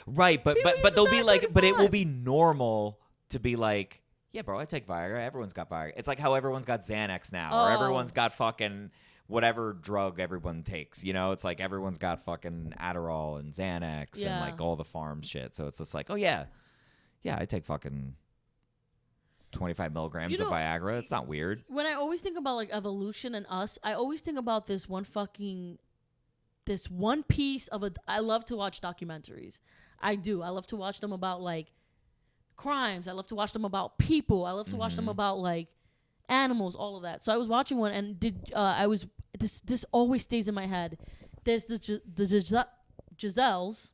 right, but People but used but to they'll die be at like, but it will 35. be normal to be like, yeah, bro, I take Viagra. Everyone's got Viagra. It's like how everyone's got Xanax now, or Oh. everyone's got fucking whatever drug everyone takes. You know, it's like everyone's got fucking Adderall and Xanax and Yeah. like all the farm shit. So it's just like, oh yeah, I take fucking 25 milligrams of Viagra. It's not weird. When I always think about like evolution and us, I always think about this one piece of I love to watch documentaries. I do. I love to watch them about like crimes. I love to watch them about people. I love to watch them about like animals, all of that. So I was watching one and this always stays in my head. There's the Giselles.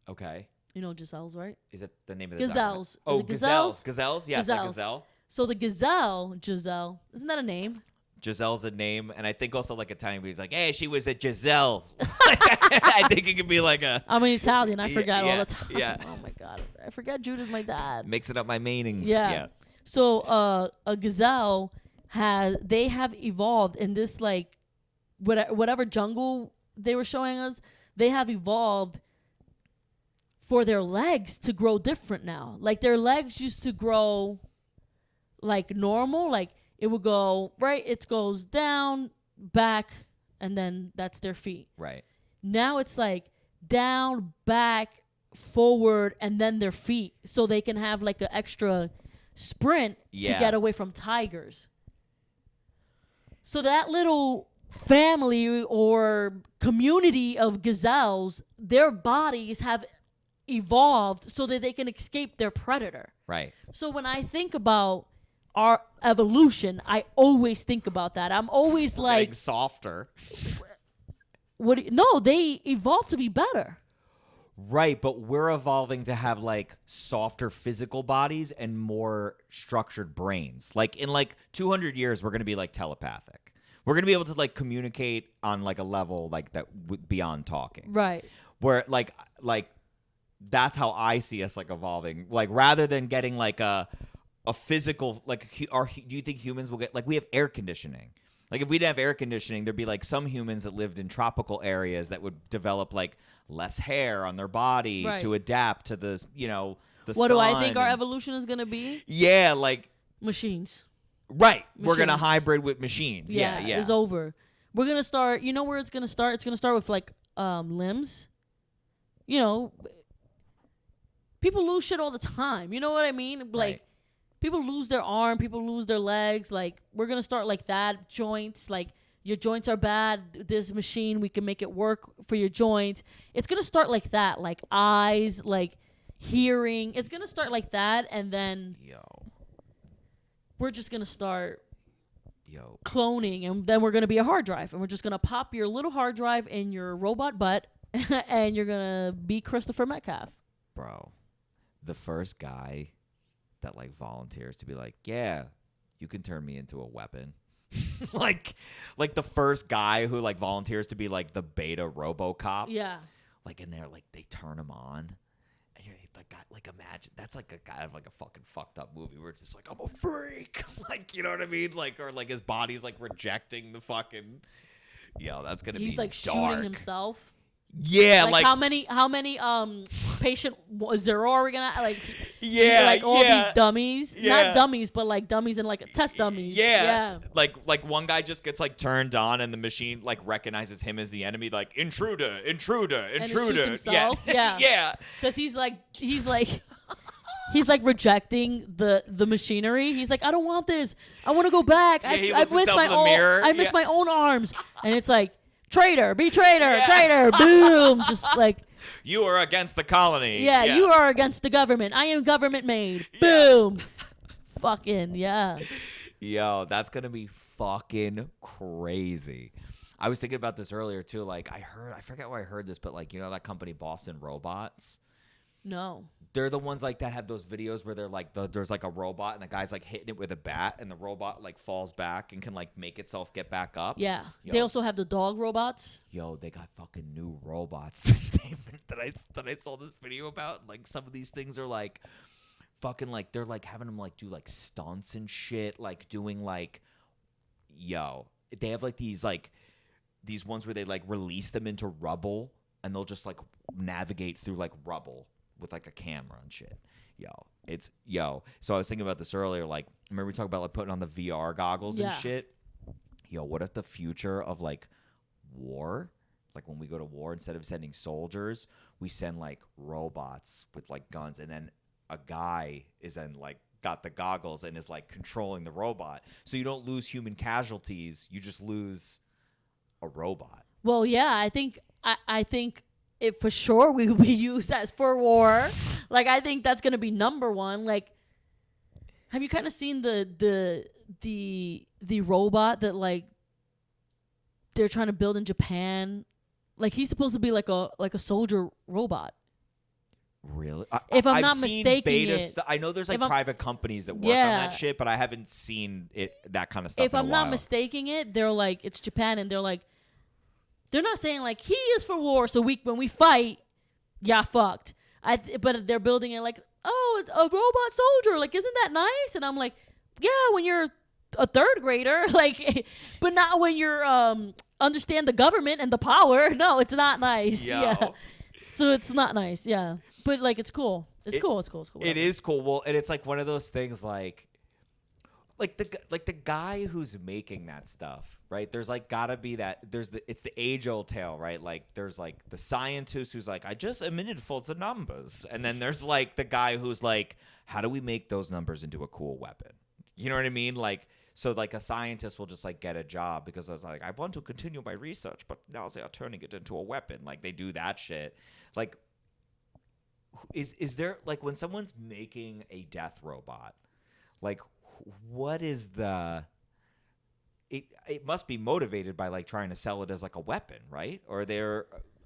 Okay. You know Giselles, right? Is it the name of the Gazelles. document? Oh, Is it gazelles? Gazelles? Yes, like Gazelles. gazelle. So the Giselle, isn't that a name? Giselle's a name, and I think also like Italian people, he's like, hey, she was a Giselle. I think it could be like a I'm an Italian. I forget all yeah, the time. yeah. Oh my god, I forget Judah's my dad. mixing up my meanings. Yeah. So a gazelle they have evolved in this like whatever jungle they were showing us. They have evolved for their legs to grow different now. Like their legs used to grow like normal, like it would go right. It goes down, back, and then that's their feet. Right. Now it's like down, back, forward, and then their feet, so they can have like an extra sprint to get away from tigers. So that little family or community of gazelles, their bodies have evolved so that they can escape their predator. Right. So when I think about our evolution, I always think about that. I'm always like, Getting softer. no, they evolved to be better. Right, but we're evolving to have like softer physical bodies and more structured brains. Like in like 200 years, we're going to be like telepathic. We're going to be able to like communicate on like a level like that beyond talking. Right. Where like that's how I see us like evolving. Like rather than getting like a physical like do you think humans will get like we have air conditioning? Like if we didn't have air conditioning, there'd be like some humans that lived in tropical areas that would develop like less hair on their body to adapt to the the what sun. do I think our evolution is going to be? Yeah, like machines. Right. We're going to Machines. hybrid with machines. Yeah. It's over. We're going to start, you know where it's going to start? It's going to start with like limbs. You know, people lose shit all the time. You know what I mean? Like Right. people lose their arm, people lose their legs. Like we're going to start like that. Joints, like your joints are bad. This machine, we can make it work for your joints. It's going to start like that. Like eyes, like hearing. It's going to start like that. And then we're just going to start cloning. And then we're going to be a hard drive. And we're just going to pop your little hard drive in your robot butt. And you're going to be Christopher Metcalf. Bro, the first guy that like volunteers to be like, yeah, you can turn me into a weapon. like the first guy who like volunteers to be like the beta RoboCop. Yeah. Like in there, like they turn him on and like guy, like imagine that's like a guy of like a fucking fucked up movie where it's just like I'm a freak, like you know what I mean, like or like his body's like rejecting the fucking. Yo, that's gonna be. He's like dark. shooting himself. Yeah, like how many patient zero are we gonna like? Yeah, like all these dummies, Yeah. not dummies, but like dummies and like test dummies. Yeah. Like one guy just gets like turned on and the machine like recognizes him as the enemy, like intruder. And he shoots himself. Yeah. Yeah. Because he's like rejecting the machinery. He's like, I don't want this. I want to go back. He I looks miss himself my in the own. mirror. I miss Yeah. my own arms. And it's like, traitor, be traitor, traitor, boom, just like. You are against the colony. Yeah, you are against the government. I am government made. Boom. Fucking yeah. Yo, that's gonna be fucking crazy. I was thinking about this earlier too. Like I forget where I heard this, but like you know that company Boston Robots. No. They're the ones like that have those videos where they're like there's like a robot and the guy's like hitting it with a bat and the robot like falls back and can like make itself get back up. Yeah. Yo. They also have the dog robots. Yo, they got fucking new robots that I saw this video about. Like some of these things are like fucking like they're like having them like do like stunts and shit, like doing like they have like these ones where they like release them into rubble and they'll just like navigate through like rubble with like a camera and shit. So I was thinking about this earlier, like remember we talked about like putting on the VR goggles and shit. Yo, what if the future of like war, like when we go to war, instead of sending soldiers, we send like robots with like guns, and then a guy is then like got the goggles and is like controlling the robot, so you don't lose human casualties, you just lose a robot. Well, yeah, I think it for sure we will be used as for war. Like I think that's gonna be number one. Like, have you kind of seen the robot that like they're trying to build in Japan? Like he's supposed to be like a soldier robot. Really? If I'm I've not seen mistaken beta it. I know there's like private companies that work on Yeah. that shit, but I haven't seen that kind of stuff. If in a I'm not while. mistaking it, they're like it's Japan, and they're not saying like he is for war, so when we fight, fucked. But they're building it like, oh, a robot soldier, like isn't that nice? And I'm like, yeah, when you're a third grader, like, but not when you're understand the government and the power. No, it's not nice. Yo. Yeah, so it's not nice. Yeah, but like it's cool. It's cool. It whatever. Is cool. Well, and it's like one of those things like the guy who's making that stuff, right? There's like gotta be that. It's the age old tale, right? Like there's like the scientist who's like, I just emitted faults of numbers, and then there's like the guy who's like, how do we make those numbers into a cool weapon? You know what I mean? Like. So, like, a scientist will just, like, get a job because I was like, I want to continue my research, but now they are turning it into a weapon. Like, they do that shit. Like, is there, like, when someone's making a death robot, like, what is it must be motivated by, like, trying to sell it as, like, a weapon, right? Or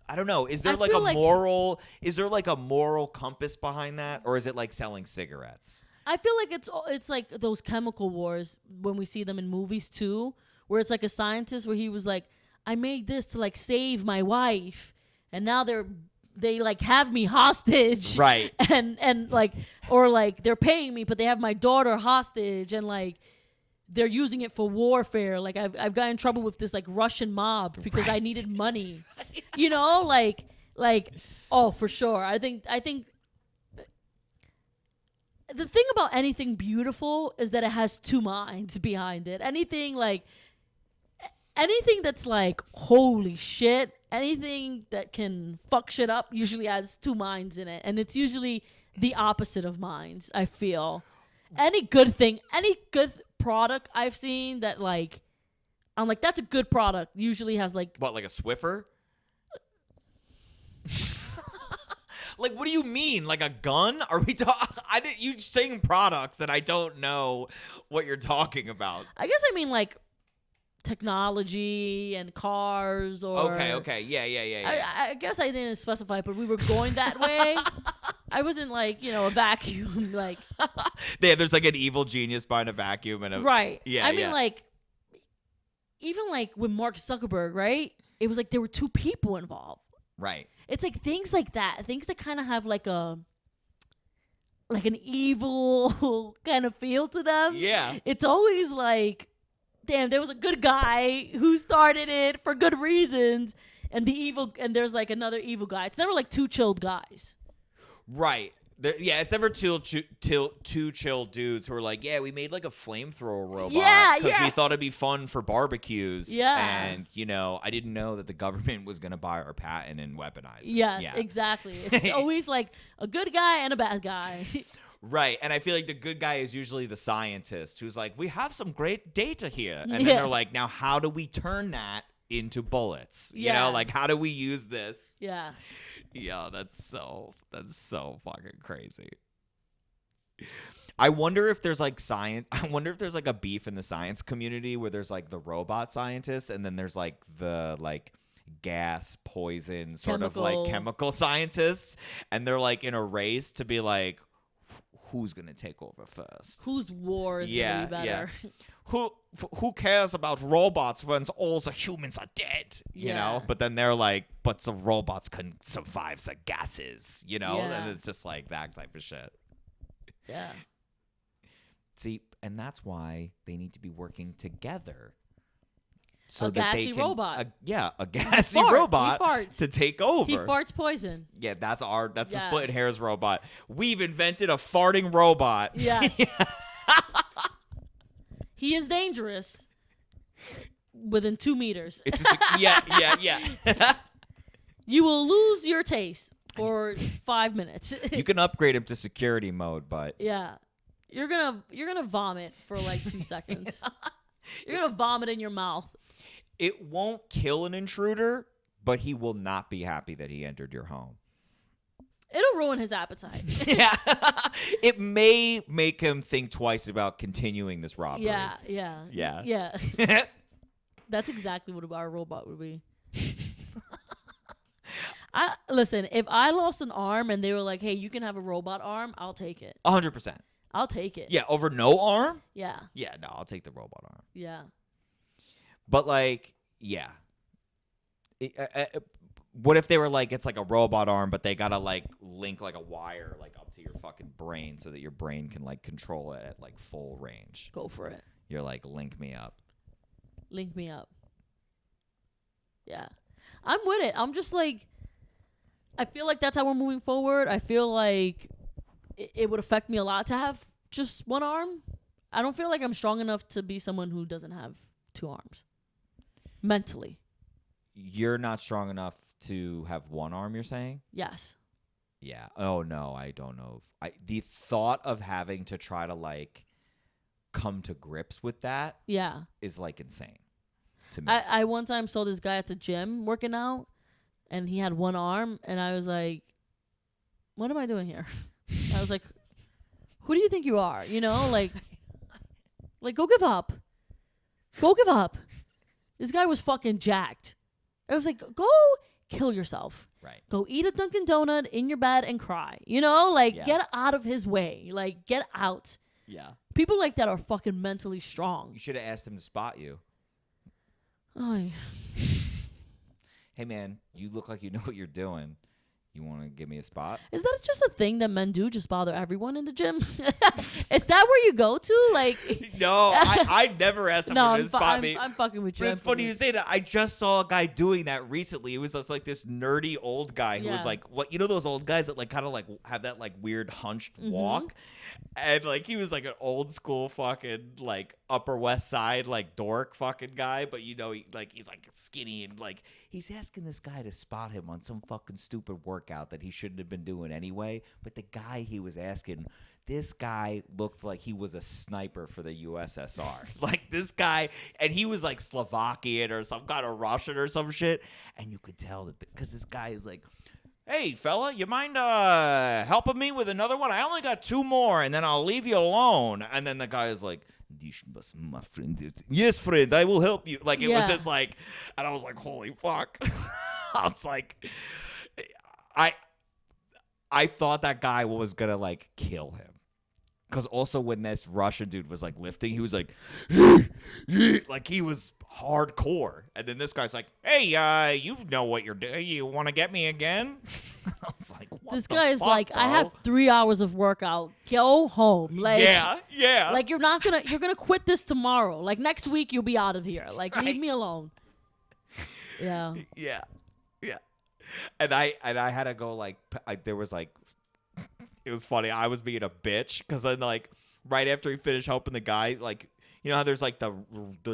I don't know. Is there, like, is there, like, a moral compass behind that? Or is it, like, selling cigarettes? I feel like it's like those chemical wars when we see them in movies too, where it's like a scientist where he was like, I made this to like save my wife, and now they like have me hostage, right? And like, or like they're paying me, but they have my daughter hostage, and like they're using it for warfare. Like I've got in trouble with this like Russian mob because I needed money, you know, like oh for sure. I think. The thing about anything beautiful is that it has two minds behind it. Anything that's like, holy shit, anything that can fuck shit up usually has two minds in it. And it's usually the opposite of minds, I feel. Any good product I've seen that like, I'm like, that's a good product, usually has like... What, like a Swiffer? Like, what do you mean? Like a gun? Are we you saying products and I don't know what you're talking about. I guess I mean like technology and cars or... Okay. Yeah. I guess I didn't specify, but we were going that way. I wasn't like, a vacuum, like... Yeah, there's like an evil genius behind a vacuum and a... Right. Yeah, I mean, like, even like with Mark Zuckerberg, right? It was like there were two people involved. Right. It's like things like that. Things that kind of have like a like an evil kind of feel to them. Yeah. It's always like, damn, there was a good guy who started it for good reasons, and there's like another evil guy. It's never like two chilled guys. Right. Yeah, it's never two chill dudes who are like, yeah, we made like a flamethrower robot because we thought it'd be fun for barbecues. Yeah. And, I didn't know that the government was going to buy our patent and weaponize it. Yes, yeah. exactly. It's always like a good guy and a bad guy. Right. And I feel like the good guy is usually the scientist who's like, we have some great data here. And then they're like, now how do we turn that into bullets? Like, how do we use this? Yeah. Yeah, that's so fucking crazy. I wonder if there's like a beef in the science community where there's like the robot scientists and then there's like the like gas, poison, sort of like chemical scientists, and they're like in a race to be like, who's gonna take over first? Whose war is gonna be better? Yeah. Who cares about robots when all the humans are dead? You know? But then they're like, but the robots can survive the gases, And it's just like that type of shit. Yeah. See, and that's why they need to be working together. So a that gassy they can, robot. A gassy robot he farts. to take over. He farts poison. Yeah, that's the Splittin Hairs robot. We've invented a farting robot. Yes. He is dangerous within 2 meters. It's just yeah. You will lose your taste for 5 minutes. You can upgrade him to security mode, but yeah, you're gonna vomit for like 2 seconds. You're gonna vomit in your mouth. It won't kill an intruder, but he will not be happy that he entered your home. It'll ruin his appetite. Yeah. It may make him think twice about continuing this robbery. Yeah. That's exactly what our robot would be. Listen, if I lost an arm and they were like, hey, you can have a robot arm, I'll take it. 100%. I'll take it. Yeah, over no arm? Yeah. Yeah, no, I'll take the robot arm. Yeah. But like, yeah. What if they were like, it's like a robot arm, but they gotta like link like a wire like up to your fucking brain so that your brain can like control it at like full range? Go for it. You're like, link me up. Link me up. Yeah. I'm with it. I'm just like, I feel like that's how we're moving forward. I feel like it would affect me a lot to have just one arm. I don't feel like I'm strong enough to be someone who doesn't have 2 arms. Mentally. You're not strong enough to have one arm, you're saying? Yes. Yeah. Oh, no, I don't know. The thought of having to try to, like, come to grips with that is, like, insane to me. I one time saw this guy at the gym working out, and he had one arm, and I was like, what am I doing here? I was like, who do you think you are? Like, go give up. Go give up. This guy was fucking jacked. I was like, go kill yourself. Right. Go eat a Dunkin' Donut in your bed and cry. Get out of his way. Like, get out. Yeah. People like that are fucking mentally strong. You should have asked him to spot you. Oh, yeah. Hey, man, you look like you know what you're doing. You want to give me a spot? Is that just a thing that men do? Just bother everyone in the gym? Is that where you go to? Like, no, I never asked someone to spot me. I'm fucking with you. But it's funny you say that. I just saw a guy doing that recently. It was just like this nerdy old guy who was like, what? Those old guys that like kind of like have that like weird hunched walk, and like he was like an old school fucking like Upper West Side like dork fucking guy, but he's like skinny and like he's asking this guy to spot him on some fucking stupid workout that he shouldn't have been doing anyway. But the guy he was asking, this guy looked like he was a sniper for the USSR. Like this guy, and he was like Slovakian or some kind of Russian or some shit. And you could tell that because this guy is like, hey, fella, you mind helping me with another one? I only got 2 more, and then I'll leave you alone. And then the guy is like, my friend, yes, friend, I will help you. Like, it was just like, and I was like, holy fuck. I was like, I thought that guy was going to, like, kill him. Because also when this Russian dude was like lifting, he was like, like he was hardcore. And then this guy's like, hey, you know what you're doing. You want to get me again? I was like, what This the guy is fuck, like, bro? I have 3 hours of workout. Go home. Like, yeah. Like you're gonna quit this tomorrow. Like next week you'll be out of here. Like Right. leave me alone. Yeah. Yeah. And I had to go like, there was like, it was funny. I was being a bitch because then like right after he finished helping the guy, like, you know how there's like the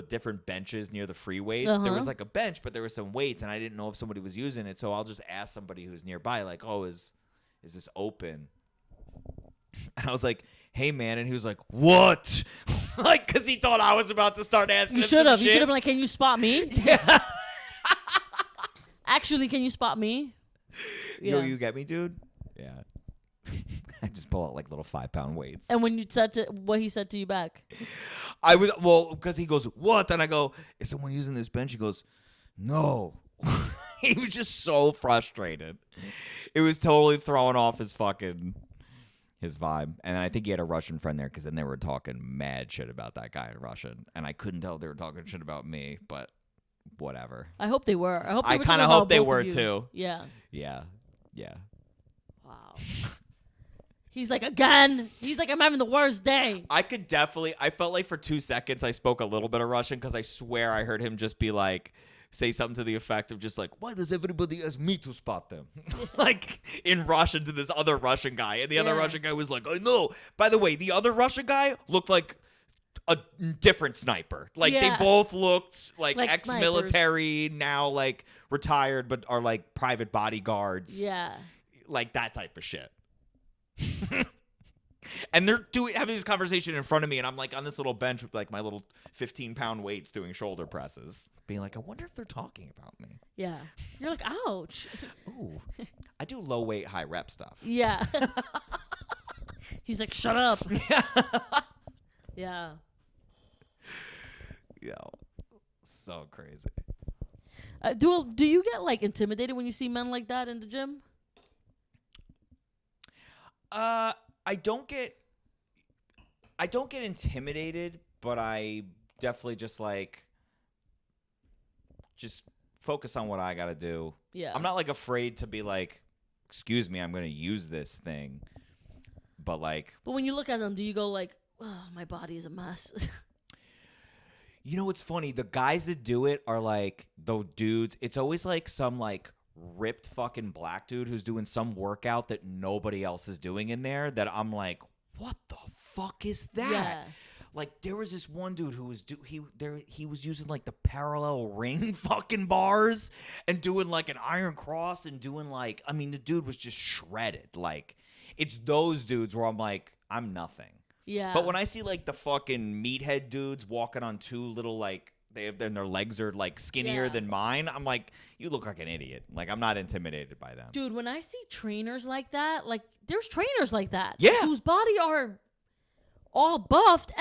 different benches near the free weights? There was like a bench, but there were some weights and I didn't know if somebody was using it. So I'll just ask somebody who's nearby, like, oh, is this open? And I was like, hey, man. And he was like, what? Like, because he thought I was about to start asking him You should have. some You should shit. have been like, can you spot me? Yeah. Actually, can you spot me? Yo, you get me, dude? Yeah. I just pull out like little 5-pound weights. And when you said to what he said to you back, I was, well, because he goes, what? And I go, is someone using this bench? He goes, no. He was just so frustrated. It was totally throwing off his vibe. And I think he had a Russian friend there because then they were talking mad shit about that guy in Russian. And I couldn't tell if they were talking shit about me, but whatever. I hope they were. I kind of hope they were too. Yeah. Yeah. Wow. He's like, again. He's like, I'm having the worst day. I felt like for 2 seconds I spoke a little bit of Russian because I swear I heard him just be like, say something to the effect of just like, why does everybody ask me to spot them? Like in Russian to this other Russian guy. And the other Russian guy was like, I know. By the way, the other Russian guy looked like a different sniper. Like they both looked like ex-military, now like retired, but are like private bodyguards. Yeah. Like that type of shit. And they're having this conversation in front of me, and I'm like on this little bench with like my little 15-pound weights doing shoulder presses, being like, I wonder if they're talking about me. Yeah. You're like, ouch. Ooh, I do low weight, high rep stuff. Yeah. He's like, shut up. Yeah. Yo, so crazy. Do you get like intimidated when you see men like that in the gym? I don't get intimidated, but I definitely just focus on what I gotta do. Yeah. I'm not like afraid to be like, excuse me, I'm gonna use this thing. But when you look at them, do you go like, oh, my body is a mess? You know what's funny? The guys that do it are like the dudes. It's always like some like ripped fucking black dude who's doing some workout that nobody else is doing in there that I'm like, what the fuck is that? Yeah. Like there was this one dude who was he was using like the parallel ring fucking bars and doing like an iron cross and doing like, I mean, the dude was just shredded. Like it's those dudes where I'm like, I'm nothing. Yeah. But when I see like the fucking meathead dudes walking on two little like their legs are like skinnier than mine, I'm like, you look like an idiot. Like I'm not intimidated by them. Dude, when I see trainers like that, like there's trainers like that. Yeah. Whose body are all buffed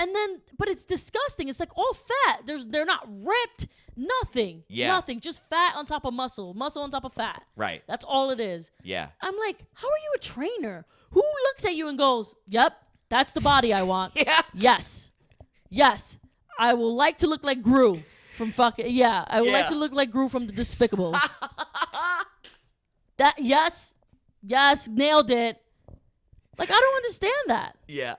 but it's disgusting. It's like all fat. They're not ripped, nothing. Yeah. Nothing. Just fat on top of muscle on top of fat. Right. That's all it is. Yeah. I'm like, how are you a trainer? Who looks at you and goes, yep, that's the body I want. Yeah. Yes. I will like to look like Gru from fucking I would like to look like Gru from the Despicables. That yes, nailed it. Like I don't understand that. Yeah.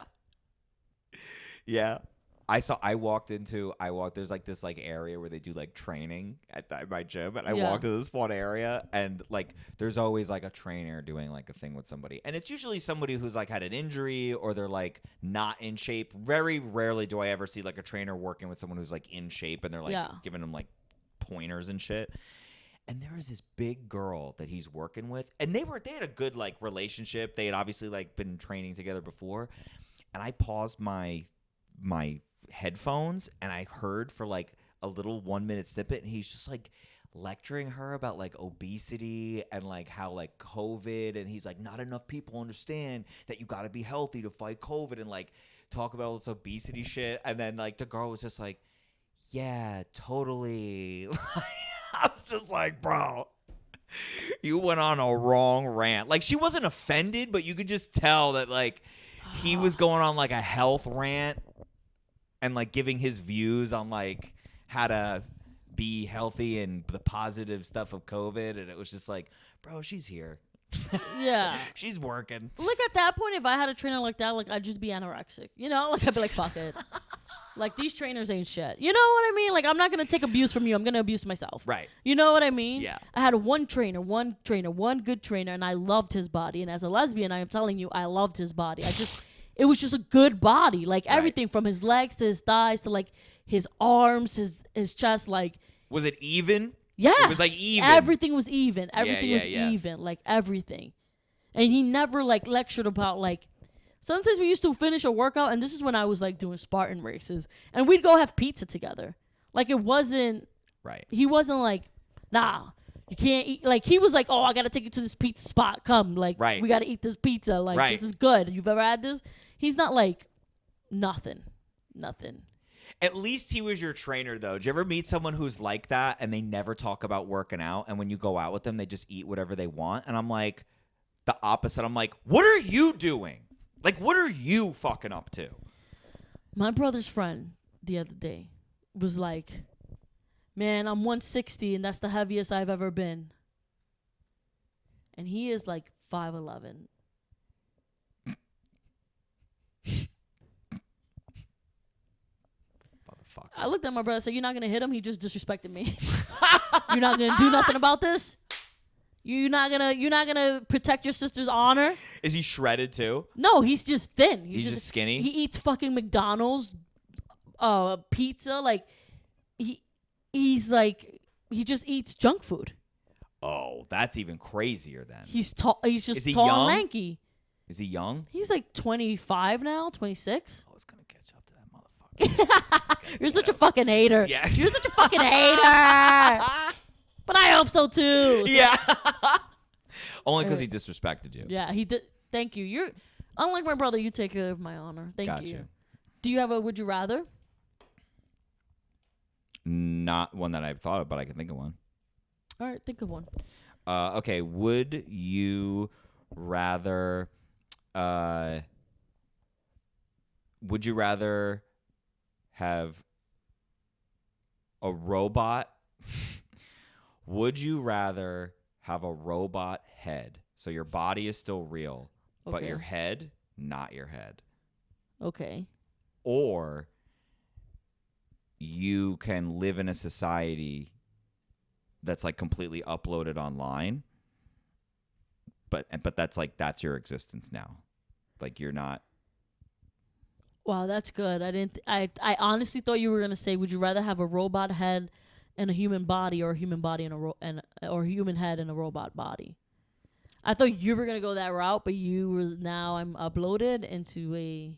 There's like this like area where they do like training at my gym, and I walked to this one area, and like there's always like a trainer doing like a thing with somebody, and it's usually somebody who's like had an injury or they're like not in shape. Very rarely do I ever see like a trainer working with someone who's like in shape and they're like giving them like pointers and shit. And there was this big girl that he's working with, and they had a good like relationship. They had obviously like been training together before, and I paused my headphones and I heard for like a little 1-minute snippet, and he's just like lecturing her about like obesity and like how like COVID, and he's like, not enough people understand that you got to be healthy to fight COVID, and like talk about all this obesity shit. And then like the girl was just like, yeah, totally. I was just like, bro, you went on a wrong rant. Like she wasn't offended, but you could just tell that like he was going on like a health rant and like giving his views on like how to be healthy and the positive stuff of COVID, and it was just like, bro, she's here. Yeah. She's working. Like at that point, if I had a trainer like that, like I'd just be anorexic. You know, like I'd be like, fuck it. Like these trainers ain't shit. You know what I mean? Like I'm not gonna take abuse from you. I'm gonna abuse myself. Right. You know what I mean? Yeah. I had one good trainer, and I loved his body. And as a lesbian, I am telling you, I loved his body. It was just a good body. Like everything from his legs to his thighs to like his arms, his chest. Like, was it even? Yeah. It was like even. Everything was even. Everything was yeah. even. Like everything. And he never like lectured about like. Sometimes we used to finish a workout, and this is when I was like doing Spartan races, and we'd go have pizza together. Like it wasn't. Right. He wasn't like, nah, you can't eat. Like he was like, oh, I gotta take you to this pizza spot. Come, like, we gotta eat this pizza. Like this is good. You've ever had this? He's not like, nothing. At least he was your trainer, though. Did you ever meet someone who's like that, and they never talk about working out, and when you go out with them, they just eat whatever they want? And I'm like, the opposite. I'm like, what are you doing? Like, what are you fucking up to? My brother's friend the other day was like, man, I'm 160 and that's the heaviest I've ever been. And he is like 5'11". I looked at my brother and said, you're not going to hit him? He just disrespected me. You're not going to do nothing about this? You're not gonna protect your sister's honor? Is he shredded too? No, he's just thin. He's just skinny? He eats fucking McDonald's pizza. Like he's like he just eats junk food. Oh, that's even crazier then. He's tall. He's just Is he tall young? and lanky. Is he young? He's like 25 now, 26. I was gonna catch up to that motherfucker. You're such a fucking hater. Yeah. You're such a fucking hater. But I hope so too. Yeah. Only because he disrespected you. Yeah, he did. Thank you. You're unlike my brother. You take care of my honor. Thank you. Do you have a would you rather? Not one that I've thought of, but I can think of one. All right, think of one. Okay. Would you rather? Would you rather have a robot? Would you rather have a robot head? So your body is still real, but your head, not your head. Okay. Or you can live in a society that's like completely uploaded online, but that's your existence now. Like you're not. Wow, that's good. I honestly thought you were gonna say, would you rather have a robot head and a human body, or a human body and or a human head and a robot body? I thought you were gonna go that route, but you were now I'm uploaded into a.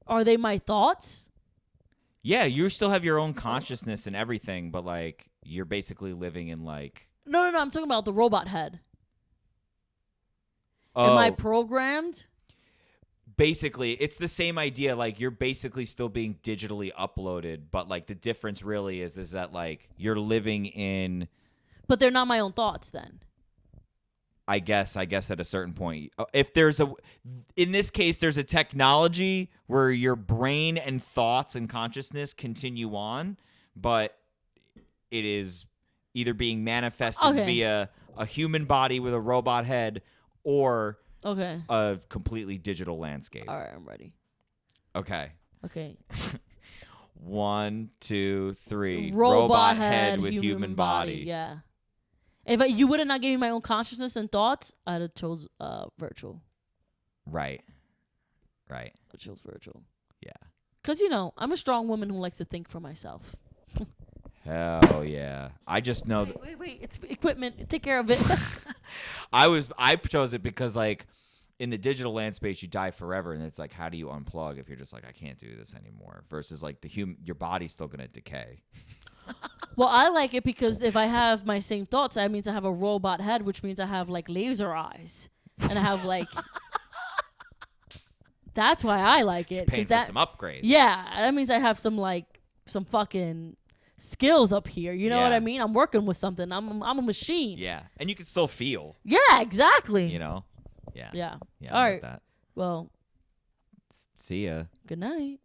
Are they my thoughts? Yeah, you still have your own consciousness and everything, but like you're basically living in like. No. I'm talking about the robot head. Oh. Am I programmed? Basically, it's the same idea. Like you're basically still being digitally uploaded, but like the difference really is that like you're living in. But they're not my own thoughts then. I guess at a certain point, if in this case, there's a technology where your brain and thoughts and consciousness continue on, but it is either being manifested via a human body with a robot head or a completely digital landscape. All right, I'm ready. Okay. 1, 2, 3. Robot head with human body. Yeah. If you would have not given me my own consciousness and thoughts, I'd have chose virtual. Right. I chose virtual. Yeah. Because, I'm a strong woman who likes to think for myself. Hell yeah. I just know Wait. It's equipment. Take care of it. I chose it because, like, in the digital land space, you die forever. And it's like, how do you unplug if you're just like, I can't do this anymore? Versus, like, your body's still going to decay. Well, I like it because if I have my same thoughts, that means I have a robot head, which means I have like laser eyes, and I have like. That's why I like it. Paying for some upgrades. Yeah, that means I have some fucking skills up here. You know what I mean? I'm working with something. I'm a machine. Yeah, and you can still feel. Yeah, exactly. Yeah. Yeah. Yeah. All I'm right. with that. Well, See ya. good night.